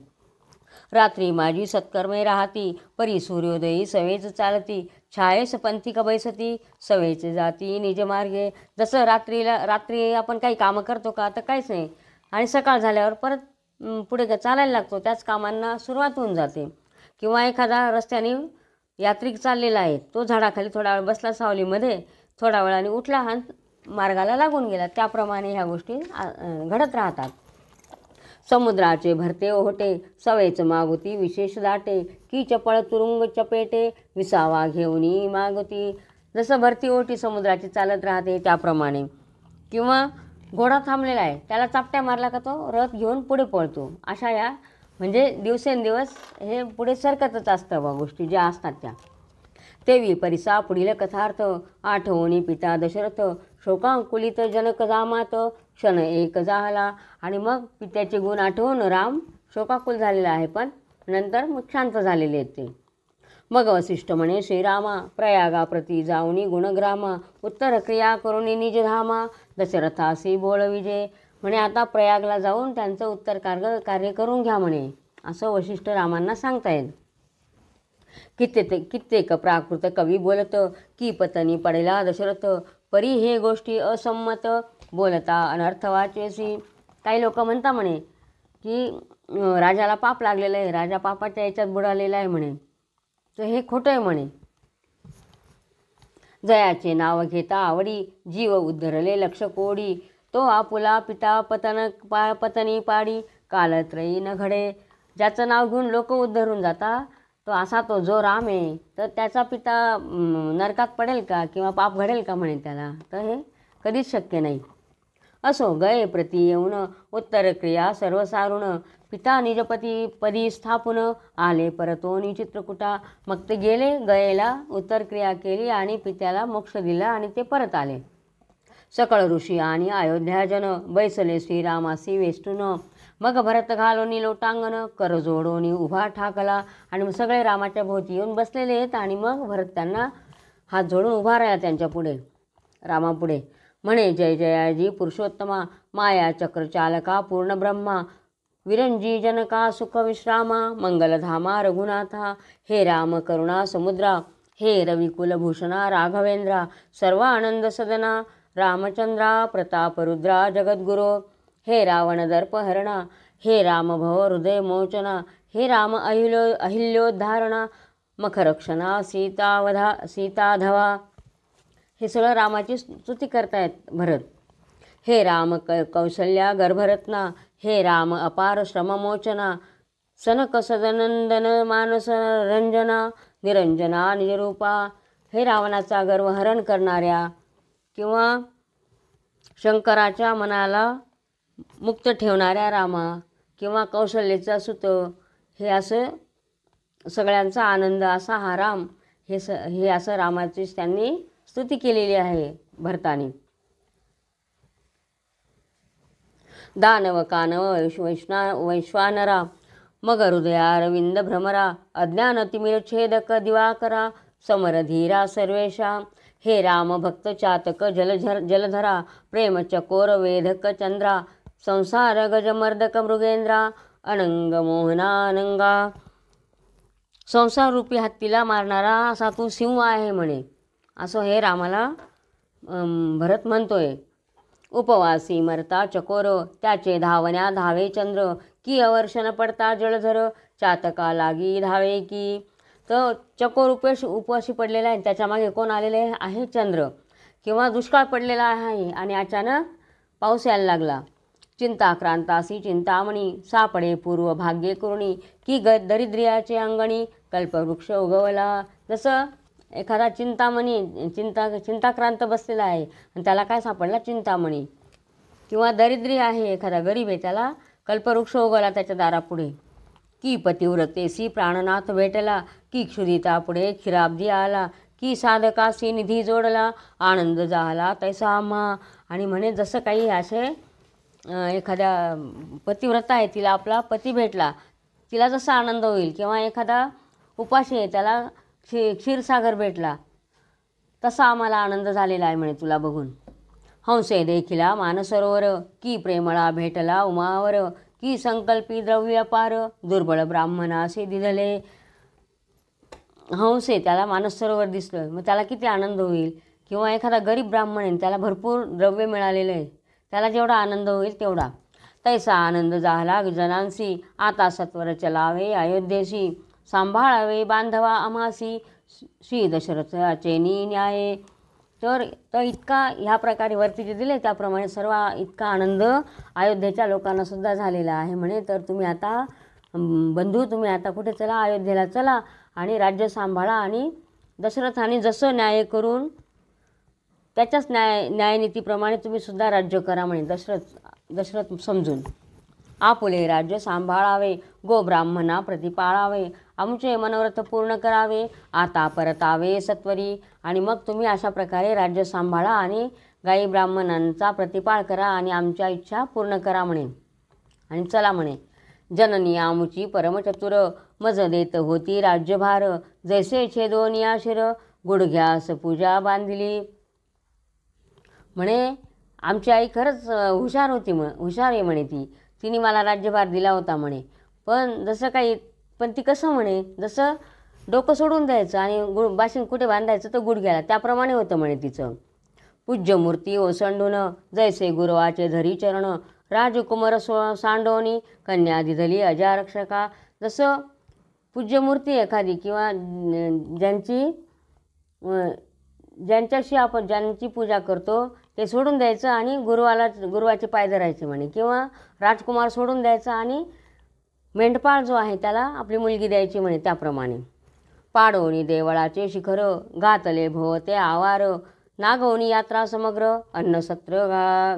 रात्री माझी सत्कर्मे राहती, परी सूर्योदयी सवेच चालती, छायेस पंथिक बैसती, सवेच जाती निज मार्गे. जसं रात्री आपण काही कामं करतो का, तर काहीच नाही. आणि सकाळ झाल्यावर परत पुढे चालायला लागतो, त्याच कामांना सुरुवात होऊन जाते. किंवा एखादा रस्त्याने यात्रिक चाललेला आहे, तो झाडाखाली थोडा वेळ बसला सावलीमध्ये, थोडा वेळाने उठला आणि मार्गाला लागून गेला. त्याप्रमाणे ह्या गोष्टी घडत राहतात. समुद्राचे भरते ओहोटे, सवयच मागुती विशेष दाटे, की चपळ तुरुंग चपेटे, विसावा घेऊनी मागुती. जसं भरती ओहोटी समुद्राची चालत राहते त्याप्रमाणे. किंवा घोडा थांबलेला आहे, त्याला चापट्या मारला का तो रथ घेऊन पुढे पळतो. अशा या म्हणजे दिवसेंदिवस हे पुढे सरकतच असतं बा गोष्टी ज्या असतात त्या. तेवी परिसा पुढील कथार्थ, आठवणी पिता दशरथ, शोकांकुलित जनक जामात, क्षण एक झाला. आणि मग पित्याचे गुण आठवून राम शोकाकुल झालेला आहे, पण नंतर मग शांत झालेले आहेत ते. मग वसिष्ठ म्हणे श्रीरामा, प्रयागा प्रती जाऊनी गुणग्रामा, उत्तर क्रिया करुणी निजधामा, दशरथासी बोळ विजय. म्हणे आता प्रयागला जाऊन त्यांचं उत्तर कार्य करून घ्या म्हणे, असं वसिष्ठ रामांना सांगतायत. कित्येक प्राकृत कवी बोलत, की पतनी पडेला दशरथ, परी हे गोष्टी असंमत, बोलता अनर्थ वाचेसी. काही लोक म्हणता म्हणे की राजाला पाप लागलेलं आहे, राजा पापाच्या याच्यात बुडालेला आहे म्हणे, तर हे खोटं आहे म्हणे. जयाचे नाव घेता आवडी, जीव उद्धरले लक्ष कोडी, तो आपुला पिता पतनी पाडी, कालत्रयी न घडे. ज्याचं नाव घेऊन लोक उद्धरून जाता तो असा तो जो राम आहे, तर त्याचा पिता नरकात पडेल का किंवा पाप घडेल का म्हणे त्याला, तर हे कधीच शक्य नाही. असो गये प्रती येऊन, उत्तर क्रिया सर्व सारुण, पिता निजपती पदी स्थापून, आले परतोनी चित्रकुटा. मग ते गेले गयेला, उत्तर क्रिया केली आणि पित्याला मोक्ष दिला आणि ते परत आले. सकळ ऋषी आणि अयोध्याजन, बैसले श्रीरामासी वेष्टून, मग भरत घालोनी लोटांगण, कर जोडोनी उभा ठाकला. आणि मग सगळे रामाच्या भोवती येऊन बसलेले आहेत आणि मग भरत त्यांना हात जोडून उभा राहिला त्यांच्या पुढे, रामापुढे. म्हणे जय जयाजी पुरुषोत्तमा, माया चक्र चालका पूर्ण ब्रह्मा, विरंजी जनका सुख विश्रामा, मंगलधामा रघुनाथा, हे राम करुणा समुद्रा, हे रविकुलभूषणा राघवेंद्रा, सर्व आनंद सदना रामचंद्रा, प्रताप रुद्रा जगद्गुरो, हे रावण दर्पहरणा, हे राम भव हृदय मोचना, हे राम अहिल्योद्धारणा, मखरक्षणा सीताधवा. हे सगळं रामाची स्तुती करतायत भरत. हे राम कौशल्या गर्भरत्ना, हे राम अपार श्रममोचना, सनक सदनंदन मानस रंजना, निरंजना निजरूपा. हे रावणाचा गर्वहरण करणाऱ्या किंवा शंकराच्या मनाला मुक्त ठेवणाऱ्या रामा, किंवा कौशल्याचा सुत, हे असं सगळ्यांचा आनंद असा हा राम, हे असं रामाची त्यांनी स्तुती केलेली आहे भरताने. दानव कानव वैश्वानरा, मग हृदयारविंद भ्रमरा, अज्ञान तिमिरछेदक दिवाकरा, समरधीरा सर्वेशा. हे राम भक्त चातक जलधरा, प्रेम चकोर वेधक चंद्रा, संसार गजमर्दक मृगेंद्रा, अनंग मोहनानंगा. संसार रूपी हत्तीला मारणारा असा तू सिंह आहे म्हणे, असं हे रामाला भरत म्हणतोय. उपवासी मरता चकोर, त्याचे धावण्या धावे चंद्र, की अवर्षण पडता जलधर, चातका लागी धावे की. तर चकोर उपवासी पडलेला आहे, त्याच्या मागे कोण आलेले आहे चंद्र. किंवा दुष्काळ पडलेला आहे आणि अचानक पाऊस यायला लागला. चिंताक्रांतासी चिंतामणी, सापडे पूर्व भाग्ये कुरणी, की दरिद्रियाचे अंगणी, कल्पवृक्ष उगवला. जसं एखादा चिंतामणी चिंताक्रांत बसलेला आहे आणि त्याला काय सापडला चिंतामणी. किंवा दरिद्री आहे, एखादा गरीब आहे, त्याला कल्पवृक्ष उगवला त्याच्या दारापुढे. की पतिव्रतेसी प्राणनाथ भेटला, की क्षुदिता पुढे क्षीराब्दी आला, की साधकासी निधी जोडला, आनंद झाला तैसा आम्हा. आणि म्हणे जसं काही असे एखाद्या पतिव्रता आहे, तिला आपला पती भेटला, तिला जसा आनंद होईल. किंवा एखादा उपाशी आहे, त्याला क्षीरसागर भेटला, तसा आम्हाला आनंद झालेला आहे म्हणे तुला बघून. हंसे देखिला मानसरोवर, की प्रेमळा भेटला उमावर, की संकल्पी द्रव्य पार, दुर्बळ ब्राह्मणासे दिधले. हंसे त्याला मानसरोवर दिसलं, मग त्याला किती आनंद होईल. किंवा एखादा गरीब ब्राह्मण आहे, त्याला भरपूर द्रव्य मिळालेलं आहे, त्याला जेवढा आनंद होईल तेवढा. तैसा आनंद झाला जनांसी, आता सत्वर चलावे अयोध्येसी, सांभाळावे बांधवा आम्हासी, श्री दशरथाचे न्याये. तर इतका ह्या प्रकारे वरती जे दिले त्याप्रमाणे सर्व इतका आनंद अयोध्येच्या लोकांना सुद्धा झालेला आहे म्हणे. तर तुम्ही आता बंधू, तुम्ही आता कुठे चला, अयोध्येला चला आणि राज्य सांभाळा. आणि दशरथाने जसं न्याय करून त्याच्याच न्यायनीतीप्रमाणे तुम्ही सुद्धा राज्य करा म्हणे. दशरथ समजून आपुले राज्य सांभाळावे, गोब्राह्मणा प्रतिपाळावे, आमचे मनोरथ पूर्ण करावे, आता परतावे सत्वरी. आणि मग तुम्ही अशा प्रकारे राज्य सांभाळा आणि गाई ब्राह्मणांचा प्रतिपाळ करा आणि आमच्या इच्छा पूर्ण करा म्हणे. आणि चला म्हणे. जननी आमुची परमचतुर, मज देत होती राज्यभार, जैसे छेदोनिया शिर, गुडघ्यास पूजा बांधिली. म्हणे आमची आई खरंच हुशार होती, हुशार आहे म्हणे. तिने मला राज्यभार दिला होता म्हणे. पण ती कसं म्हणे, जसं डोकं सोडून द्यायचं आणि बाशिंग कुठे बांधायचं तर गुडघ्याला, त्याप्रमाणे होतं म्हणे तिचं. पूज्यमूर्ती ओसंडून, जैसे गुरुवाचे धरी चरण, राजकुमार सांडोनी, कन्या दिधली अजारक्षका. जसं पूज्यमूर्ती एखादी किंवा ज्यांची पूजा करतो ते सोडून द्यायचं आणि गुरुवाचे पाय धरायचे म्हणे. किंवा राजकुमार सोडून द्यायचा आणि मेंढपाळ जो आहे त्याला आपली मुलगी द्यायची म्हणे. त्याप्रमाणे पाडोनी देवळाचे शिखर, घातले भोवते आवार, नागवणी यात्रा समग्र, अन्नसत्र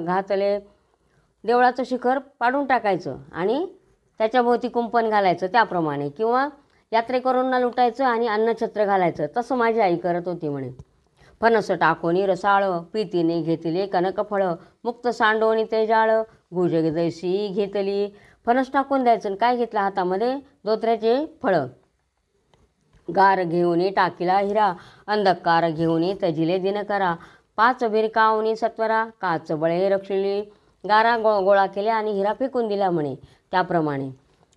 घातले. देवळाचं शिखर पाडून टाकायचं आणि त्याच्याभोवती कुंपण घालायचं त्याप्रमाणे. किंवा यात्रेकरूंना लुटायचं आणि अन्नछत्र घालायचं. तसं माझी आई करत होती म्हणे. फणस टाकोनी रसाळ, प्रीतीने घेतले कनकफळ, मुक्त सांडोनी तेजाळ, गुजगदैसी घेतली. फणस टाकून द्यायचं. काय घेतलं हातामध्ये? धोत्र्याचे फळं. गार घेऊन टाकीला हिरा, अंधकार घेऊन तजिले दिनकरा, 5 भिरकावनी सत्वरा, काच बळे रक्षिली. गारा गोळा केल्या आणि हिरा फेकून दिला म्हणे. त्याप्रमाणे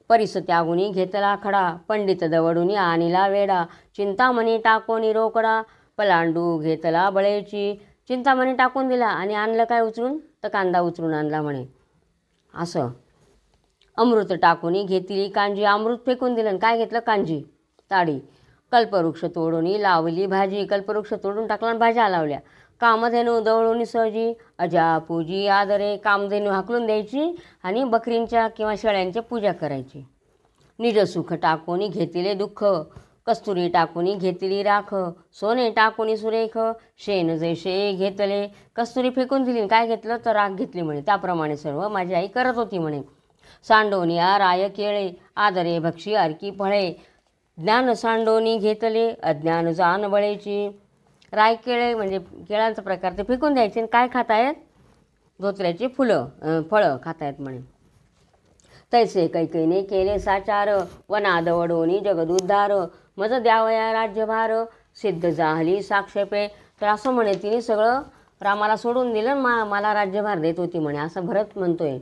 परिस त्यागुनी घेतला खडा, पंडित दवडूनी आणिला वेडा, चिंतामणी टाकोनी रोकडा, पलांडू घेतला बळेची. चिंतामणी टाकून दिला आणि आणलं काय उचलून? तर कांदा उचलून आणला म्हणे. असं अमृत टाकूनी घेतली कांजी, अमृत फेकून दिलं. काय घेतलं? कांजी ताडी. कल्पवृक्ष तोडूनी लावली भाजी, कल्पवृक्ष तोडून टाकला आणि भाज्या लावल्या. कामधेनू दवळूनी सहजी, अजा पूजी आदरे. कामधेनू हाकलून द्यायची आणि बकरींच्या किंवा शेळ्यांची पूजा करायची. निज सुख टाकूनी घेतले दुःख, कस्तुरी टाकूनी घेतली राख, सोने टाकूनी सुरेख, शेण जैसे घेतले. कस्तुरी फेकून दिली. काय घेतलं? तर राख घेतली म्हणे. त्याप्रमाणे सर्व माझी आई करत होती म्हणे. सांडोनिया राय केळे, आदरे भक्षी अर्की फळे, ज्ञान सांडोनी घेतले, अज्ञान जान बळेची. राय केळे म्हणजे केळांचा प्रकार, ते फेकून द्यायचे. काय खातायत? धोत्र्याची फळं खातायत म्हणे. तैसे कैकेने केले साचार, वनादवडोनी जगदुद्धार, मज द्यावया राज्यभार, सिद्ध जाहली साक्षेपे. तर असं म्हणे तिने सगळं रामाला सोडून दिलं, मला राज्यभार देत होती म्हणे. असं भरत म्हणतोय.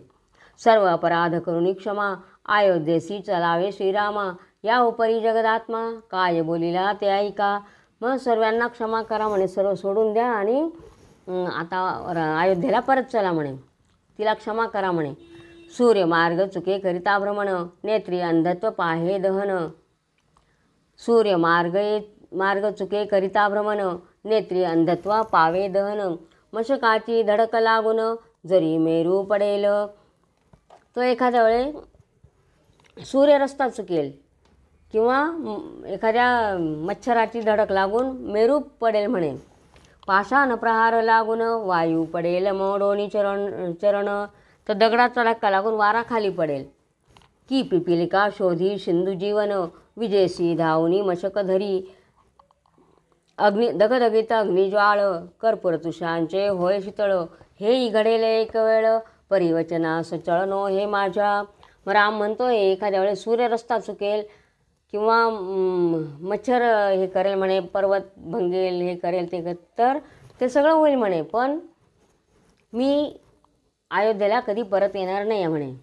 सर्व अपराध करुणी क्षमा, अयोध्येसी चलावे श्रीरामा, या उपरी जगदात्मा, काय बोलिला ते ऐका. मग सर्वांना क्षमा करा म्हणे, सर्व सोडून द्या आणि आता अयोध्येला परत चला म्हणे. तिला क्षमा करा म्हणे. सूर्यमार्ग चुके करिता भ्रमण, नेत्री अंधत्व पाहे दहन. सूर्यमार्ग चुके करिता भ्रमण, नेत्री अंधत्व पावे दहन. मशकाची धडक लागून, जरी मेरू पडेल. तो एखाद्या वेळे सूर्य रस्ता चुकेल किंवा एखाद्या मच्छराची धडक लागून मेरू पडेल म्हणे. पाषाण प्रहार लागून, वायू पडेल मोडोनी चरण. तर दगडाचा धक्का लागून वारा खाली पडेल. की पिपिलिका शोधी सिंधू जीवन, विजेसी धावनी मशक धरी. दगदगीत अग्निज्वाळ, कर्पूर तुषांचे होय शीतळ. हे घडेल एक वेळ, परिवचनास चळनो हे माझ्या. मग राम म्हणतोय एखाद्या वेळेस सूर्य रस्ता चुकेल किंवा मच्छर हे करेल म्हणे, पर्वत भंगेल, हे करेल ते तर ते सगळं होईल म्हणे. पण मी अयोध्येला कधी परत येणार नाही म्हणे.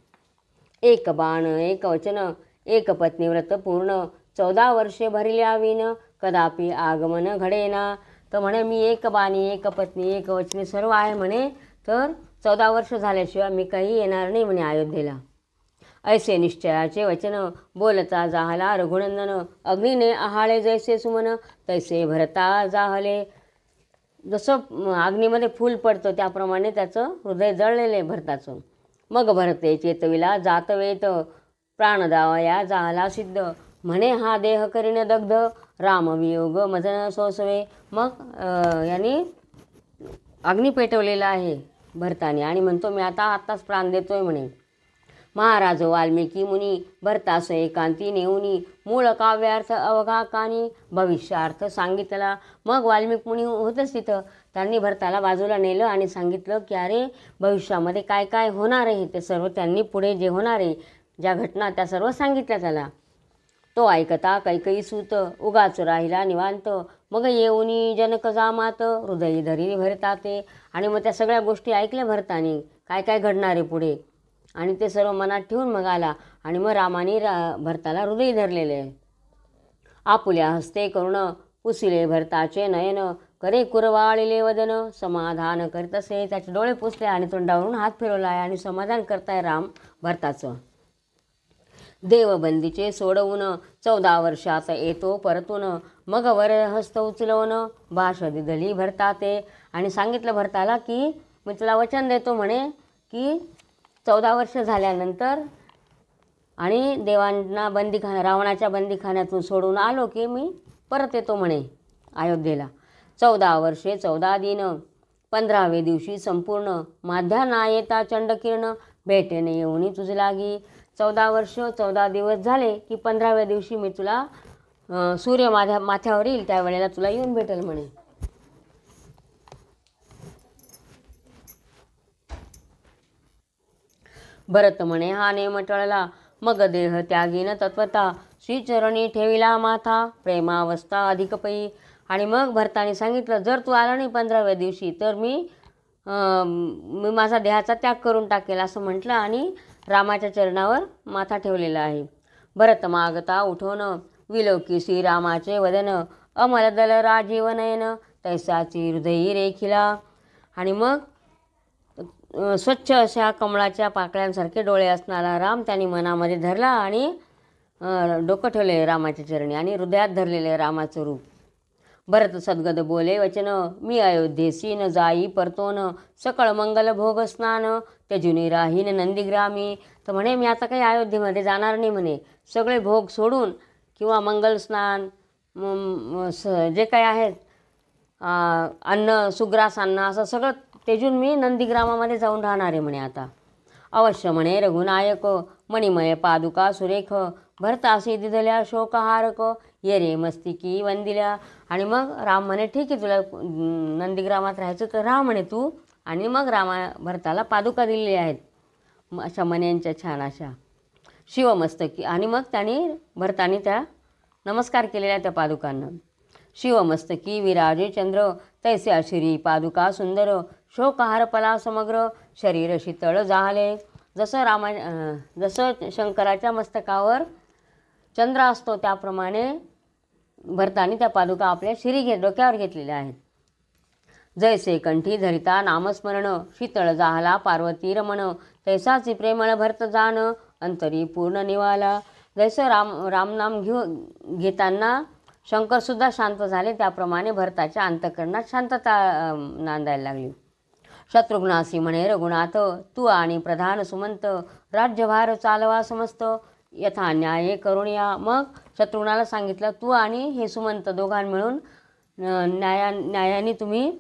एक बाण एक वचन, एक पत्नीव्रत पूर्ण, 14 वर्षे भरल्या विन, कदापि आगमन घडेना. तर म्हणे मी एक बाणी एक पत्नी एक वचने सर्व आहे म्हणे. तर 14 वर्ष झाल्याशिवाय मी काही येणार नाही म्हणे अयोध्येला. ऐसे निश्चयाचे वचन बोलता जाहला रघुनंदन. अग्नीने आहाळे जैसे सुमन तैसे भरता जाहले. जसं अग्नीमध्ये फूल पडतं त्याप्रमाणे त्याचं हृदय जळलेलं आहे भरताचं. मग भरते चेतविला जातवेत प्राणदावया जाहला सिद्ध. म्हणे हा देह करीन दग्ध रामवियोग मदन सोसवे. मग यांनी अग्नी पेटवलेला आहे भरताने आणि म्हणतो मी आत्ताच प्राण देतोय म्हणे. महाराज वाल्मिकी मुनी भरतास एकांती नेऊनी मूळ काव्यार्थ अवघा कानी भविष्यार्थ सांगितला. मग वाल्मिक मुनी होतच तिथं. त्यांनी भरताला बाजूला नेलं आणि सांगितलं की अरे भविष्यामध्ये काय काय होणार आहे ते सर्व त्यांनी पुढे जे होणार आहे ज्या घटना त्या सर्व सांगितल्या त्याला. तो ऐकता कैकई सूत उगाच राहिला निवांत. मग येऊनी जनक जामात हृदयी धरी भरताते. आणि मग त्या सगळ्या गोष्टी ऐकल्या भरताने काय काय घडणार आहे पुढे आणि ते सर्व मनात ठेवून मग आला. आणि मग रामाने भरताला हृदय धरलेले. आपुल्या हस्ते करुण पुसिले भरताचे नयन करे कुरवाळिले वदन समाधान करीत असे. त्याचे डोळे पुसले आणि तोंडावरून हात फिरवला आहे आणि समाधान करताय राम भरताचं. देवबंदीचे सोडवून 14 वर्षात येतो परतून. मग वर हस्त उचलवून भाष दिधली भरताते. आणि सांगितलं भरताला की मी तुला वचन देतो म्हणे की 14 वर्ष झाल्यानंतर आणि देवांना रावणाच्या बंदीखान्यातून सोडून आलो की मी परत येतो म्हणे अयोध्येला. 14 वर्षे 14 दिन 15वे दिवशी संपूर्ण माध्याना येता चंडकिरण भेटेने येऊनी तुझ लागी. 14 वर्ष 14 दिवस झाले की 15व्या दिवशी मी तुला सूर्य माथ्यावर येईल त्यावेळेला तुला येऊन भेटेल म्हणे. भरत म्हणे हा नेम टळला. मग देह त्यागीन तत्वता श्रीचरणी ठेविला माथा प्रेमावस्था अधिक पै. आणि मग भरताने सांगितलं जर तू आला नाही 15व्या दिवशी तर मी माझा देहाचा त्याग करून टाकेल असं म्हटलं आणि रामाच्या चरणावर माथा ठेवलेला आहे. भरत मागता उठवून विलोकी श्रीरामाचे वदन अमलदल राजीवनयन तैसाची हृदयी रेखिला. आणि मग स्वच्छ अशा कमळाच्या पाकळ्यांसारखे डोळे असणारा राम त्यांनी मनामध्ये धरला आणि डोकं ठेवले रामाच्या चरणी आणि हृदयात धरलेले रामाचं रूप. भरत सद्गद बोले वचन मी अयोध्येसी न जाई परतोन सकळ मंगल भोग स्नान त्यजुनी राहीन नंदीग्रामी. तर म्हणे मी आता काही अयोध्येमध्ये जाणार नाही म्हणे. सगळे भोग सोडून किंवा मंगल स्नान जे काही आहेत अन्न सुग्रास अन्न असं सगळं तेजून मी नंदीग्रामामध्ये जाऊन राहणार आहे म्हणे आता. अवश्य म्हणे रघुनायक मणिमय पादुका सुरेख भरतासी दिधल्या शोकहारक ये रे मस्तिकी वंदिल्या. आणि मग राम म्हणे ठीक आहे तुला नंदीग्रामात राहायचं तर राहा म्हणे तू. आणि मग भरताला पादुका दिलेल्या आहेत अशा मण्यांच्या छान अशा शिवमस्तकी. आणि मग भरताने त्या नमस्कार केलेल्या त्या पादुकांना. शिवमस्तकी विराजे चंद्र तैसे अशिरी पादुका सुंदर शोकहार पला समग्र शरीर शीतळ जाहले. जसं शंकराच्या मस्तकावर चंद्र असतो त्याप्रमाणे भरताने त्या पादुका आपल्या डोक्यावर घेतलेल्या आहेत. जैसे कंठी धरिता नामस्मरण शीतळ जाहला पार्वती रमण तैसाची प्रेमळ भरत जाण अंतरी पूर्ण निवाला. जैसे रामनाम घेताना शंकरसुद्धा शांत झाले त्याप्रमाणे भरताच्या अंतःकरणात शांतता नांदायला लागली. शत्रुघ्नासी म्हणे रघुनाथ तू आणि प्रधान सुमंत राज्यभार चालवा समस्त यथा न्याय करुणिया. मग शत्रुघ्नाला सांगितलं तू आणि हे सुमंत दोघां मिळून न्यायाने तुम्ही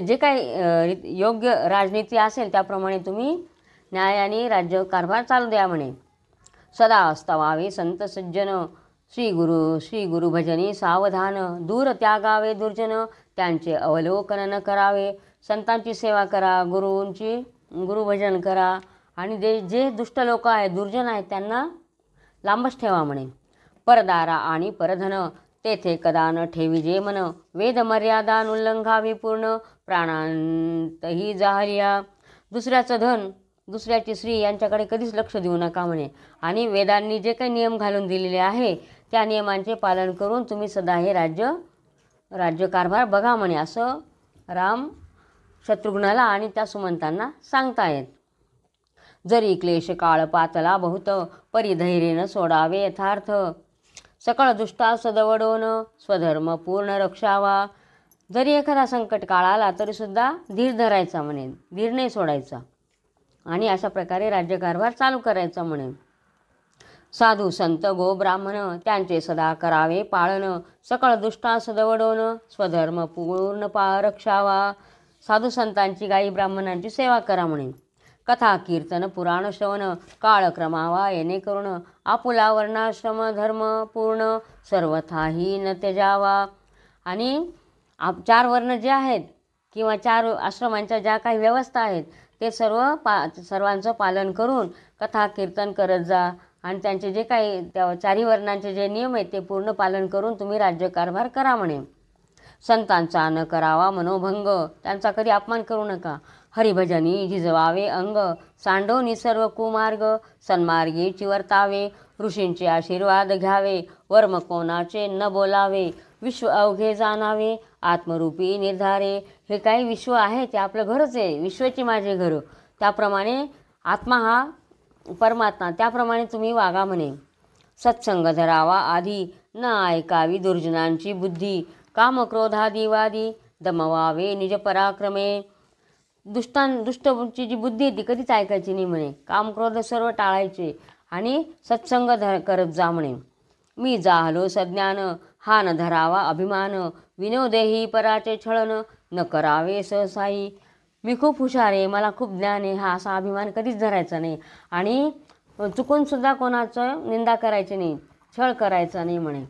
जे काही योग्य राजनीती असेल त्याप्रमाणे तुम्ही न्यायाने राज्यकारभार चालू द्या म्हणे. सदा अस्तवावे संत सज्जन श्री गुरु भजनी सावधान दूर त्यागावे दुर्जन त्यांचे अवलोकन न करावे. संतांची सेवा करा गुरुभजन करा आणि जे दुष्ट लोक आहेत दुर्जन आहेत त्यांना लांबच ठेवा म्हणे. परदारा आणि परधन तेथे कदा न ठेविजे मन वेद मर्यादा नुल्लंघावी पूर्ण प्राणांतही जाहलिया. दुसऱ्याचं धन दुसऱ्याची स्त्री यांच्याकडे कधीच लक्ष देऊ नका म्हणे. आणि वेदांनी जे काही नियम घालून दिलेले आहे त्या नियमांचे पालन करून तुम्ही सदा हे राज्यकारभार बघा म्हणे असं राम शत्रुघ्नाला आणि त्या सुमंतांना सांगतायत. जरी क्लेश काळ पातला बहुत, परिधैर्येन सोडावे यथार्थ. सकळ दुष्टा सदवडोन, स्वधर्म पूर्ण रक्षावा. जरी एखादा संकट काळ आला तरीसुद्धा धीर धरायचा म्हणे, धीर नाही सोडायचा आणि अशा प्रकारे राज्यकारभार चालू करायचा म्हणे. साधू संत गो ब्राह्मण, त्यांचे सदा करावे पाळन. सकळ दुष्टा सदवडोन, स्वधर्म पूर्ण रक्षावा. साधू संतांची, गाई ब्राह्मणांची सेवा करा म्हणे. कथा कीर्तन पुराण श्रवण, काळक्रमावा येणे करुण. आपुला वर्णाश्रम धर्म पूर्ण, सर्वथाही न त्यजावा. आणि 4 वर्ण जे आहेत किंवा 4 आश्रमांच्या ज्या काही व्यवस्था आहेत ते सर्वांचं पालन करून कथा कीर्तन करत जा. आणि त्यांचे जे काही त्या 4 वर्णांचे जे नियम आहेत ते पूर्ण पालन करून तुम्ही राज्यकारभार करा म्हणे. संतांचा न करावा मनोभंग, त्यांचा कधी अपमान करू नका. हरिभजनी झिजवावे अंग, सांडोनी सर्व कुमार्ग. सन्मार्गी चिवर्तावे, ऋषींचे आशीर्वाद घ्यावे. वर्म कोणाचे न बोलावे, विश्व अवघे जाणावे. आत्मरूपी निर्धारे, हे काही विश्व आहे ते आपलं घरच आहे, विश्वची माझे घर. त्याप्रमाणे आत्मा हा परमात्मा, त्याप्रमाणे तुम्ही वागा म्हणे. सत्संग धरावा आधी, न ऐकावी दुर्जनांची बुद्धी. कामक्रोधादी वादी, दमवावे निज पराक्रमे. दुष्टची जी बुद्धी आहे ती कधीच ऐकायची नाही म्हणे. कामक्रोध सर्व टाळायचे आणि सत्संग करत जा म्हणे. मी जाहलो सज्ञान, हा न धरावा अभिमान. विनोदेही पराचे छळन, न करावे सहसाई. मी खूप हुशार आहे, मला खूप ज्ञान आहे, हा असा अभिमान कधीच धरायचा नाही. आणि चुकूनसुद्धा कोणाचं निंदा करायची नाही, छळ करायचा नाही म्हणे.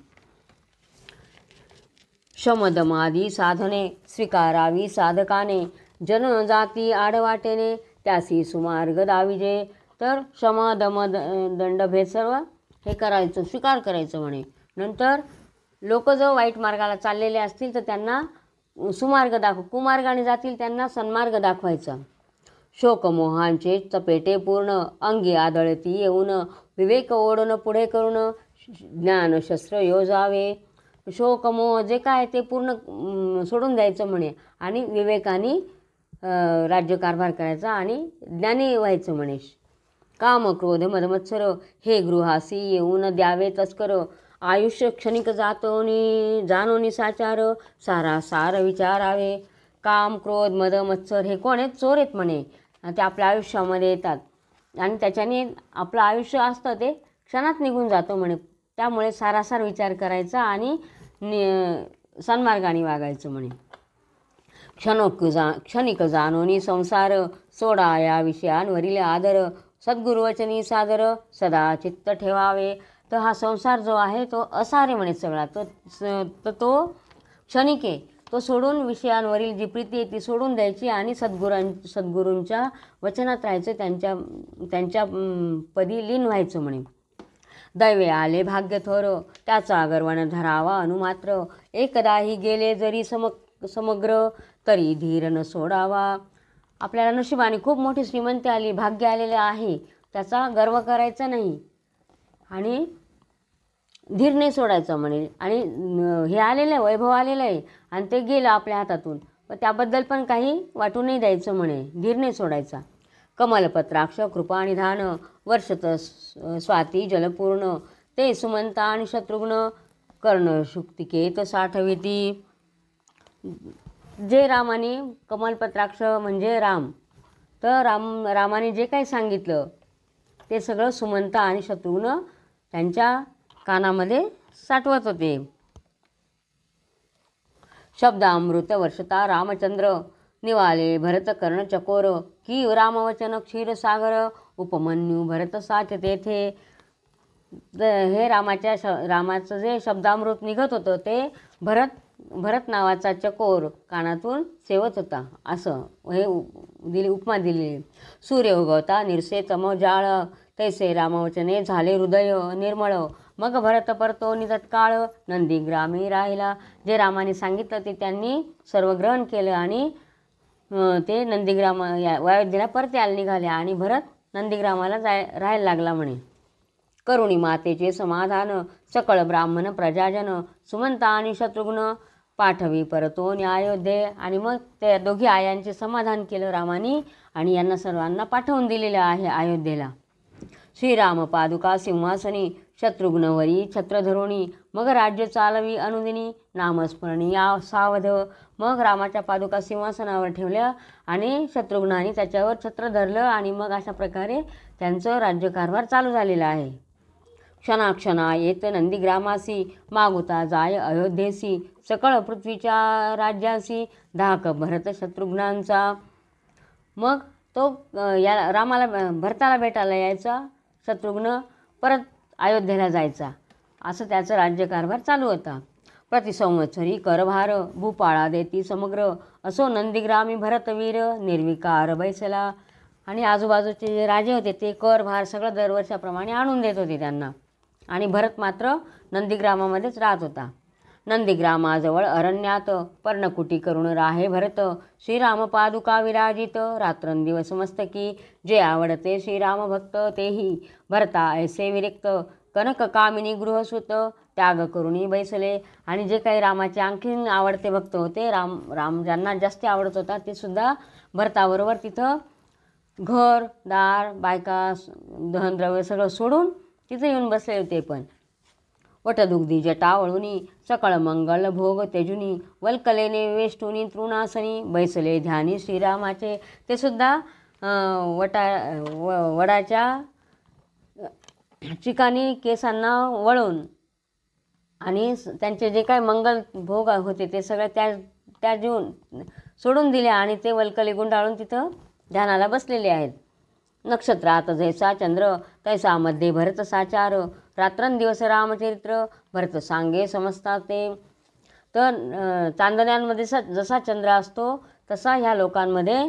शमदमादी साधने, स्वीकारावी साधकाने. जनजाती आडवाटेने, त्यासी सुमार्ग दाविजे. तर शम दम दंडभेद सर्व हे करायचं, स्वीकार करायचं म्हणे. नंतर लोक जर वाईट मार्गाला चाललेले असतील तर त्यांना सुमार्ग कुमार्गाने जातील त्यांना सन्मार्ग दाखवायचा. शोकमोहांचे चपेटे पूर्ण, अंगी आदळती येऊन. विवेक ओढून पुढे करून, ज्ञानशस्त्र योजावे. शोकमोह जे काय ते पूर्ण सोडून द्यायचं म्हणे आणि विवेकाने राज्यकारभार करायचा आणि ज्ञानी व्हायचं म्हणे. काम क्रोध मदमत्सर, हे गृहासी येऊन द्यावे तस्कर. आयुष्य क्षणिक जानोनी साचार, सारासार विचारावे. काम क्रोध मद मत्सर हे कोण आहेत? चोर आहेत म्हणे. ते आपल्या आयुष्यामध्ये येतात आणि त्याच्याने आपलं आयुष्य असतं ते क्षणात निघून जातं म्हणे. त्यामुळे सारासार विचार करायचा आणि सन्मार्गाने वागायचं म्हणे. क्षणिक जानोनी संसार, सोडा या विषयांवरील आदर. सद्गुरुवचनी सादर, सदा चित्त ठेवावे. तर हा संसार जो आहे तो असार आहे म्हणे सगळा. तो क्षणिक आहे, तो सोडून विषयांवरील जी प्रीती आहे ती सोडून द्यायची आणि सद्गुरूंच्या वचनात राहायचं, त्यांच्या पदी लीन व्हायचं म्हणे. दैवे आले भाग्य थोर, त्याचा गर्वण धरावा अनुमात्र. एकदाही गेले जरी समग्र, तरी धीर न सोडावा. आपल्याला नशिबाने खूप मोठी श्रीमंती आली, भाग्य आलेले आहे, त्याचा गर्व करायचा नाही आणि धीर नाही सोडायचं म्हणे. आणि हे आलेलं आहे, वैभव आलेलं आहे आणि ते गेलं आपल्या हातातून, पण त्याबद्दल पण काही वाटू नाही द्यायचं म्हणे, धीर नाही सोडायचा. कमलपत्राक्ष कृपा निधान, वर्षत स्वाती जलपूर्ण. ते सुमंत आणि शत्रुघ्न, कर्ण शुक्तिकेत साठविती. जे रामाने कमलपत्राक्ष म्हणजे राम, तर रामाने जे काही सांगितलं ते सगळं सुमंत आणि शत्रुघ्न त्यांच्या कानामध्ये साठवत होते. शब्दामृत वर्षता रामचंद्र, निवाले भरत कर्ण चकोर. की रामवचन क्षीरसागर, उपमन्यू भरत साच तेथे. हे रामाचं जे शब्दामृत निघत होतं ते भरत नावाचा चकोर कानातून सेवत होता, असं हे उपमा दिलेली. सूर्य उगवता निरसे तम जाळ, तैसे रामवचने झाले हृदय निर्मळ. मग भरत परतोनी तत्काळ, नंदीग्रामी राहिला. जे रामाने सांगितलं ते त्यांनी सर्व ग्रहण केलं आणि ते नंदीग्राम अयोध्येला परत यायला निघाले आणि भरत नंदीग्रामाला राहायला लागला म्हणे. करुणी मातेचे समाधान, सकळ ब्राह्मण प्रजाजन. सुमंत आणि शत्रुघ्न पाठवी परतोन अयोध्ये. आणि मग त्या दोघी आयांचे समाधान केलं रामाने आणि यांना सर्वांना पाठवून दिलेलं आहे अयोध्येला. श्रीराम पादुका सिंहासनी शत्रुघ्नवरी छत्रधरोणी मग राज्य चालवी अनुदिनी नामस्मरणी सावध. मग रामाच्या पादुका सिंहासनावर ठेवल्या आणि शत्रुघ्नाने त्याच्यावर छत्र धरलं आणि मग अशा प्रकारे त्यांचं राज्यकारभार चालू झालेला आहे. क्षणाक्षणा येत नंदीग्रामासी मागुता जाय अयोध्येसी सकळ पृथ्वीच्या राज्यासी धाक भरत शत्रुघ्नांचा. मग तो या रामाला भरताला भेटायला यायचा, शत्रुघ्न परत अयोध्येला जायचा. असं त्याचं राज्यकारभार चालू होता. प्रतिसंवत्सरी करभार भूपाळा देती समग्र असो नंदीग्रामी भरतवीर निर्विकार बैसला. आणि आजूबाजूचे जे राजे होते ते करभार सगळं दरवर्षाप्रमाणे आणून देत होते त्यांना. आणि भरत मात्र नंदीग्रामामध्येच राहत होता. नंदीग्रामाजवळ अरण्यात पर्णकुटी करून राहे भरत श्रीराम पादुका विराजित रात्रंदिवस मस्तकी जे आवडते श्रीराम भक्त तेही भरता ऐसे विरिक्त कनक कामिनी गृहसुत त्याग करुणी बैसले. आणि जे काही रामाचे आणखीन आवडते भक्त होते, राम ज्यांना जास्त आवडत होता ते सुद्धा भरताबरोबर तिथं घर दार बायका दहनद्रव्य सगळं सोडून तिथं येऊन बसले होते. पण वटदुग्धी जटा वळुनी सकळ मंगल भोग तेजुनी वल्कलेने वेष्टुनी तृणासनी बैसले ध्यानी श्रीरामाचे. ते सुद्धा वडाच्या चिकानी केसांना वळून आणि त्यांचे जे काय मंगल भोग होते ते सगळे त्या जीवन सोडून दिले आणि ते वल्कले गुंडाळून तिथं ध्यानाला बसलेले आहेत. नक्षत्रात जैसा चंद्र तैसा मध्ये भरत साचार रात्रंदिवस रामचरित्र भरत सांगे समजता ते. तर चांदण्यांमध्ये जसा चंद्र असतो तसा ह्या लोकांमध्ये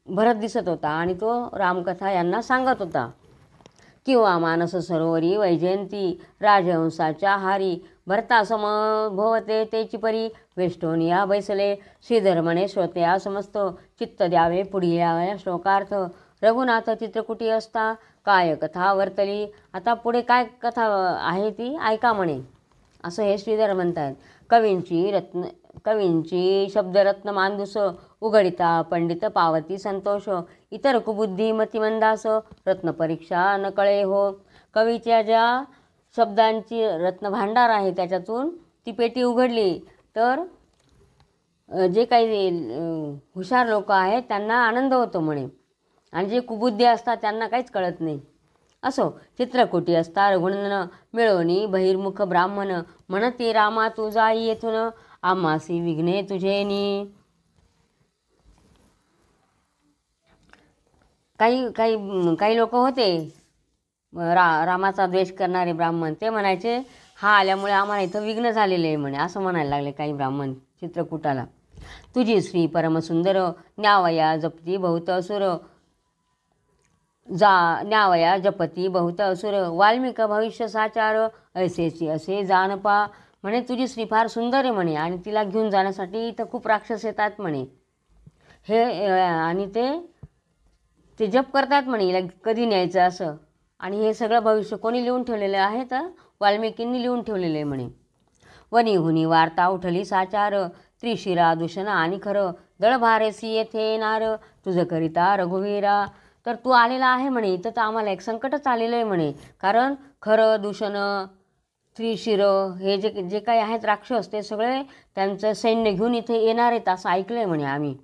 भरत दिसत होता आणि तो रामकथा यांना सांगत होता. किंवा मानस सरोवरी वैजयंती राजहंसाच्या हारी भरता समभवते तेची परी वेष्टोनिया बैसले श्रीधर म्हणे श्रोत्या समस्त चित्त द्यावे पुढील श्लोकार्थ रघुनाथ चित्रकुटी असता काय कथा वर्तली. आता पुढे काय कथा आहे ती ऐका म्हणे असं हे श्रीधर म्हणतात. कवींची शब्दरत्न मांदूस उघडिता पंडित पावती संतोष इतर कुबुद्धी मतिमंदास रत्नपरीक्षा न कळे हो. कवीच्या ज्या शब्दांची रत्नभांडार आहे त्याच्यातून ती पेटी उघडली तर जे काही हुशार लोक आहेत त्यांना आनंद होतो म्हणे आणि जे कुबुद्धी असतात त्यांना काहीच कळत नाही. असो चित्रकुटी असता रघुनंदन मिळवणी बहिर्मुख ब्राह्मण म्हणती रामा तू जाई येथून आम्हासी विघ्ने तुझेनी. काही लोक होते रामाचा द्वेष करणारे ब्राह्मण, ते म्हणायचे हा आल्यामुळे आम्हाला इथं विघ्न झालेले आहे म्हणे, असं म्हणायला लागले काही ब्राह्मण चित्रकूटाला. तुझी श्री परमसुंदर न्यावया जपती बहुत असुर न्यावया जपती बहुत असुर वाल्मिक भविष्य साचार ऐसेची असे जानपा. म्हणे तुझी श्री फार सुंदर आहे म्हणे आणि तिला घेऊन जाण्यासाठी इथं खूप राक्षस येतात म्हणे हे आणि ते जप करतात म्हणे हिला कधी न्यायचं असं. आणि हे सगळं भविष्य कोणी लिहून ठेवलेलं आहे तर वाल्मिकींनी लिहून ठेवलेलं आहे म्हणे. वनी हुनी वार्ता उठली साचार त्रिशिरा दूषण आणि खरं दळभारेसी येथे येणार तुझं करिता रघुवीरा. तर तू आलेला आहे म्हणे इथं तर आम्हाला एक संकटच आलेलं आहे म्हणे, कारण खरं दूषण त्रिशिर हे जे काही आहेत राक्षस ते सगळे त्यांचं सैन्य घेऊन इथे येणार आहेत असं ऐकलं आहे म्हणे आम्ही.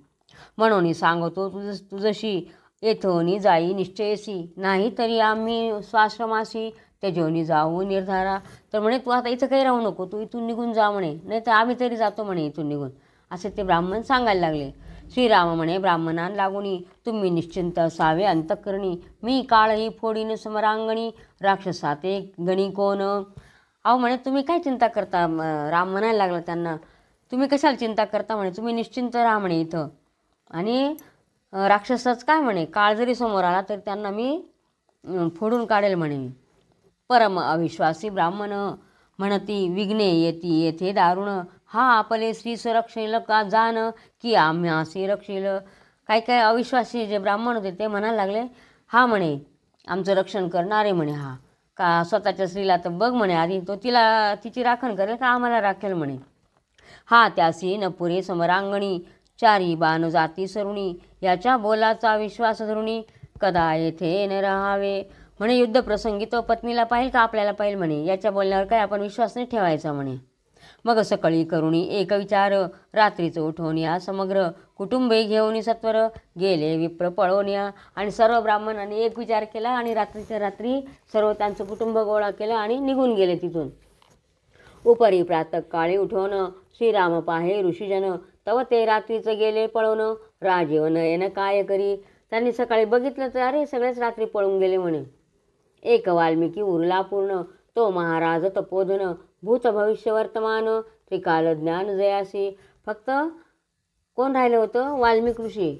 म्हणून सांगतो तुझशी येथोनी जाई निश्चयसी नाही तरी आम्ही स्वाश्रमासी तेजोनी जाऊ निर्धारा. तर म्हणे तू आता इथं काही राहू नको, तू इथून निघून जा म्हणे, नाही तर आम्ही तरी जातो म्हणे इथून निघून, असे ते ब्राह्मण सांगायला लागले. श्रीराम म्हणे ब्राह्मणां लागुनी तुम्ही निश्चिंत असावे अंतःकरणी मी काळही फोडीन समरांगणी राक्षसाते गणी कोण. अहो म्हणे तुम्ही काय चिंता करता, राम म्हणायला लागला त्यांना, तुम्ही कशाला चिंता करता म्हणे, तुम्ही निश्चिंत राहा म्हणे इथं आणि राक्षसच काय म्हणे काळ जरी समोर आला तरी त्यांना मी फोडून काढेल म्हणे. परम अविश्वासी ब्राह्मण म्हणती विघ्ने येती येथे दारुण हा आपले श्री सुरक्षेल का जाण की आम्हासी रक्षेल. काय अविश्वासी जे ब्राह्मण होते ते म्हणायला लागले हा म्हणे आमचं रक्षण करणारे म्हणे, हा का स्वतःच्या स्त्रीला तर बघ म्हणे आधी तो तिची राखण करेल का आम्हाला राखेल म्हणे. हा त्यासी न पुरे समरांगणी, चारी बाण जाती सरुणी, याच्या बोलाचा विश्वास धरुणी, कदा येथे न राहावे. म्हणे युद्धप्रसंगी तो पत्नीला पाहिल का आपल्याला पाहिल म्हणे, याच्या बोलण्यावर काय आपण विश्वास नाही ठेवायचा म्हणे. मग सकळी करुणी एक विचार, रात्रीच उठवून या समग्र, कुटुंबे घेऊन सत्वर, गेले विप्र पळवून या. आणि सर्व ब्राह्मणांनी एक विचार केला आणि रात्रीच्या रात्री सर्व त्यांचं कुटुंब गोळा केलं आणि निघून गेले तिथून. उपरी प्रातः काळी उठवून, श्रीराम पाहे ऋषीजन, तव ते रात्रीच गेले पळवून, राजीवन येन काय करी. त्यांनी सकाळी बघितलं तर अरे सगळेच रात्री पळून गेले म्हणे. एक वाल्मिकी उरला पूर्ण, तो महाराज तपोधन, भूत भविष्य वर्तमान, त्रिकाल ज्ञान जयासी. फक्त कोण राहिलं होतं? वाल्मिक ऋषी.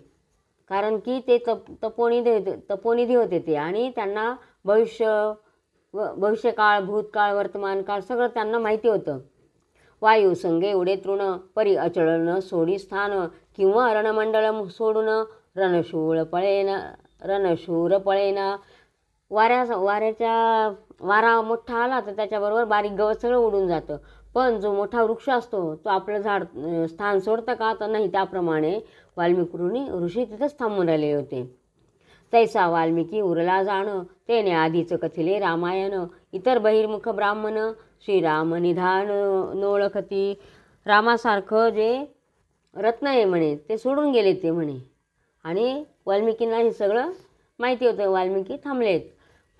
कारण की ते तपोनिधी होते ते, आणि त्यांना भविष्यकाळ, भूतकाळ, वर्तमान काळ सगळं त्यांना माहिती होतं. वायू संगे उडे तृण, परी अचळ न सोडी स्थान, किंवा रणमंडळ सोडून, रणशूर पळेना. वारा मोठा आला तर त्याच्याबरोबर बारीक गवत सगळं उडून जातं, पण जो मोठा वृक्ष असतो तो आपलं झाड स्थान सोडतं का? तर नाही. त्याप्रमाणे वाल्मिक ऋषी तिथंच थांबून राहिले होते. तैसा वाल्मिकी उरला जाण, तेने आधीच कथिले रामायण, इतर बहिर्मुख ब्राह्मण, श्रीराम निधान नोळखती. रामासारखं जे रत्न आहे म्हणे ते सोडून गेले ते म्हणे, आणि वाल्मिकींना हे सगळं माहिती होतं. वाल्मिकी थांबलेत.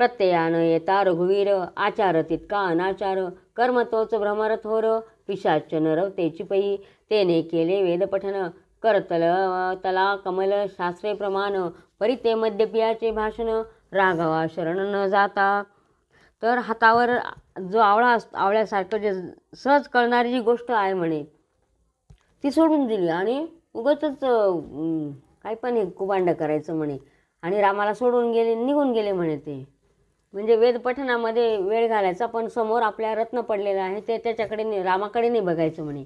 प्रत्ययान येता रघुवीर, आचार तितका अनाचार, कर्म तोच भ्रमर थोर, पिशाच नरव तेची पै, तेने केले वेदपठन, करतला कमल शास्त्रे प्रमाण, परिते मध्यपियाचे भाषण, राघवा शरण न जाता. तर हातावर जो आवळ्यासारखं जे सहज कळणारी जी गोष्ट आहे म्हणे ती सोडून दिली, आणि उगाचच काय पण हे कुभांड करायचं म्हणे, आणि रामाला सोडून गेले, निघून गेले म्हणे. ते म्हणजे वेदपठनामध्ये वेळ घालायचा, पण समोर आपल्या रत्न पडलेलं आहे ते त्याच्याकडे नाही, रामाकडे नाही बघायचं म्हणे.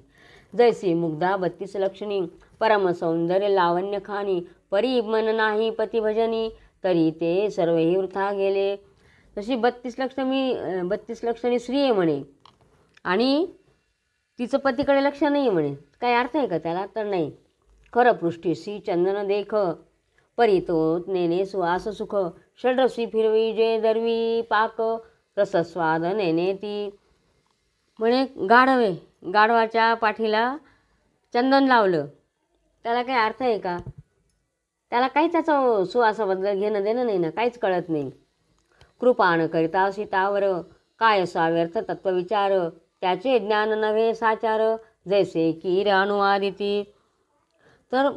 जैसी मुग्धा 32 लक्षणी, परम सौंदर्य लावण्य खानी, परी मन नाही पती भजनी, तरी ते सर्वही वृथा गेले. तशी 32 लक्षणी स्त्री आहे म्हणे, आणि तिचं पतीकडे लक्ष नाही म्हणे. काय अर्थ आहे का त्याला? तर नाही. खरं पृष्टीसी चंदन देख, परितोत नेने सुवास सुख, षड्रसी फिरवी जे दरवी पाक, रसस्वाद नेने ती. म्हणे गाढवाच्या पाठीला चंदन लावलं, त्याला काही अर्थ आहे का? त्याला काही त्याचं सुवासाबद्दल घेणं देणं नाही ना, काहीच कळत नाही. कृपाण करिता सीतावर, काय साव्यर्थ तत्वविचार, त्याचे ज्ञान नव्हे साचार, जैसे की अनुवादिती. तर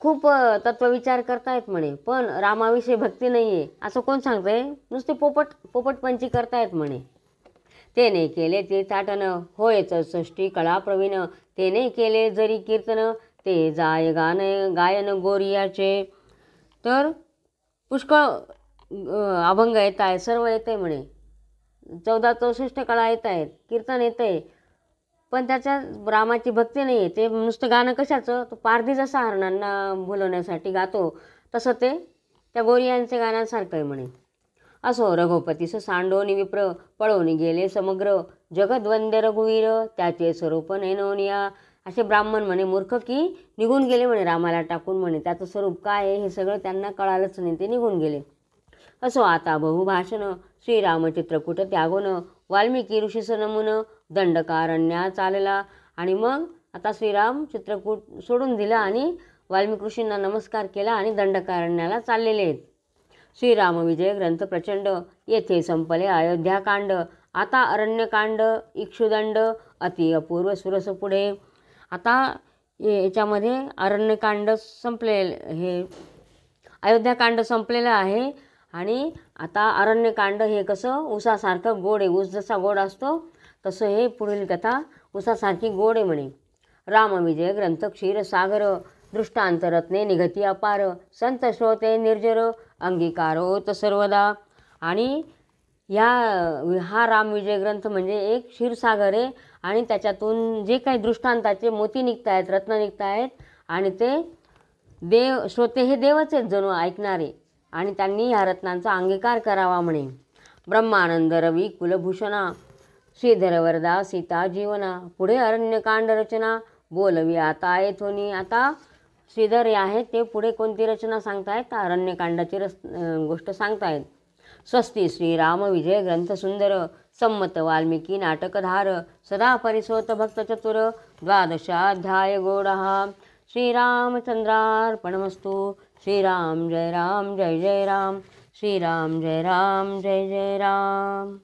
खूप तत्वविचार करतायत म्हणे, पण रामाविषयी भक्ती नाही आहे असं कोण सांगतंय? नुसते पोपटपंची करतायत म्हणे. तेने केले तीर्थाटन, होयच षष्टी कळा प्रवीण, तेने केले जरी कीर्तन, ते जाय गायन गोरियाचे. तर पुष्कळ अभंग येत आहेत, सर्व येत आहे म्हणे, 14-64 कळा येत आहेत, कीर्तन येत आहे, पण त्याच्या रामाची भक्ती नाही आहे. ते नुसतं गाणं कशाचं? तो पारधी जसा हरणांना बोलवण्यासाठी गातो तसं ते त्या गोरियांचे गाण्यासारखं आहे म्हणे. असो रघुपतीस सांडोनी विप्र, पळवून गेले समग्र, जगद्वंद्य रघुवीर, त्याचे स्वरूप नैनोनिया. असे ब्राह्मण म्हणे मूर्ख की निघून गेले म्हणे रामाला टाकून म्हणे, त्याचं स्वरूप काय आहे हे सगळं त्यांना कळालंच नाही, ते निघून गेले. असो आता बहुभाषण, श्रीराम चित्रकूट त्यागून, वाल्मिकी ऋषीस नमून, दंडकारण्या चालला. आणि मग आता श्रीराम चित्रकूट सोडून दिलं आणि वाल्मिक ऋषींना नमस्कार केला आणि दंडकारण्याला चाललेले आहेत. श्रीराम विजय ग्रंथ प्रचंड, येथे संपले अयोध्याकांड, आता अरण्यकांड, इक्षुदंड, अति अपूर्व सुरस पुढे. आता याच्यामध्ये अरण्यकांड हे अयोध्याकांड संपलेलं आहे, आणि आता अरण्यकांड हे कसं उसासारखं गोड आहे. ऊस जसा गोड असतो तसं हे पुढील कथा उसासारखी गोड आहे म्हणे. रामविजय ग्रंथ क्षीरसागर, दृष्टांत रत्ने निघती अपार, संत श्रोते निर्जर, अंगीकारोत सर्वदा. आणि हा रामविजय ग्रंथ म्हणजे एक क्षीरसागर आहे, आणि त्याच्यातून जे काही दृष्टांताचे मोती निघत आहेत, रत्न निघत आहेत, आणि ते श्रोते हे देवच आहेत जणू ऐकणारे, आणि त्यांनी ह्या रत्नांचा अंगीकार करावा म्हणे. ब्रह्मानंद रवी कुलभूषणा, श्रीधर वरदा सीता जीवना. पुढे अरण्यकांड रचना बोलवी आता येथोनी. आता श्रीधर हे आहेत ते पुढे कोणती रचना सांगतायत? अरण्यकांडाची गोष्ट सांगतायत. स्वस्ती श्रीराम विजय ग्रंथ सुंदर. संमत वाल्मिकी नाटकधार. सदा परिसोत भक्त चतुर. द्वादशाध्याय गोडहा. श्रीरामचंद्रार्पणमस्तु. श्रीराम जय राम जय जय राम. श्रीराम जय राम जय जय राम.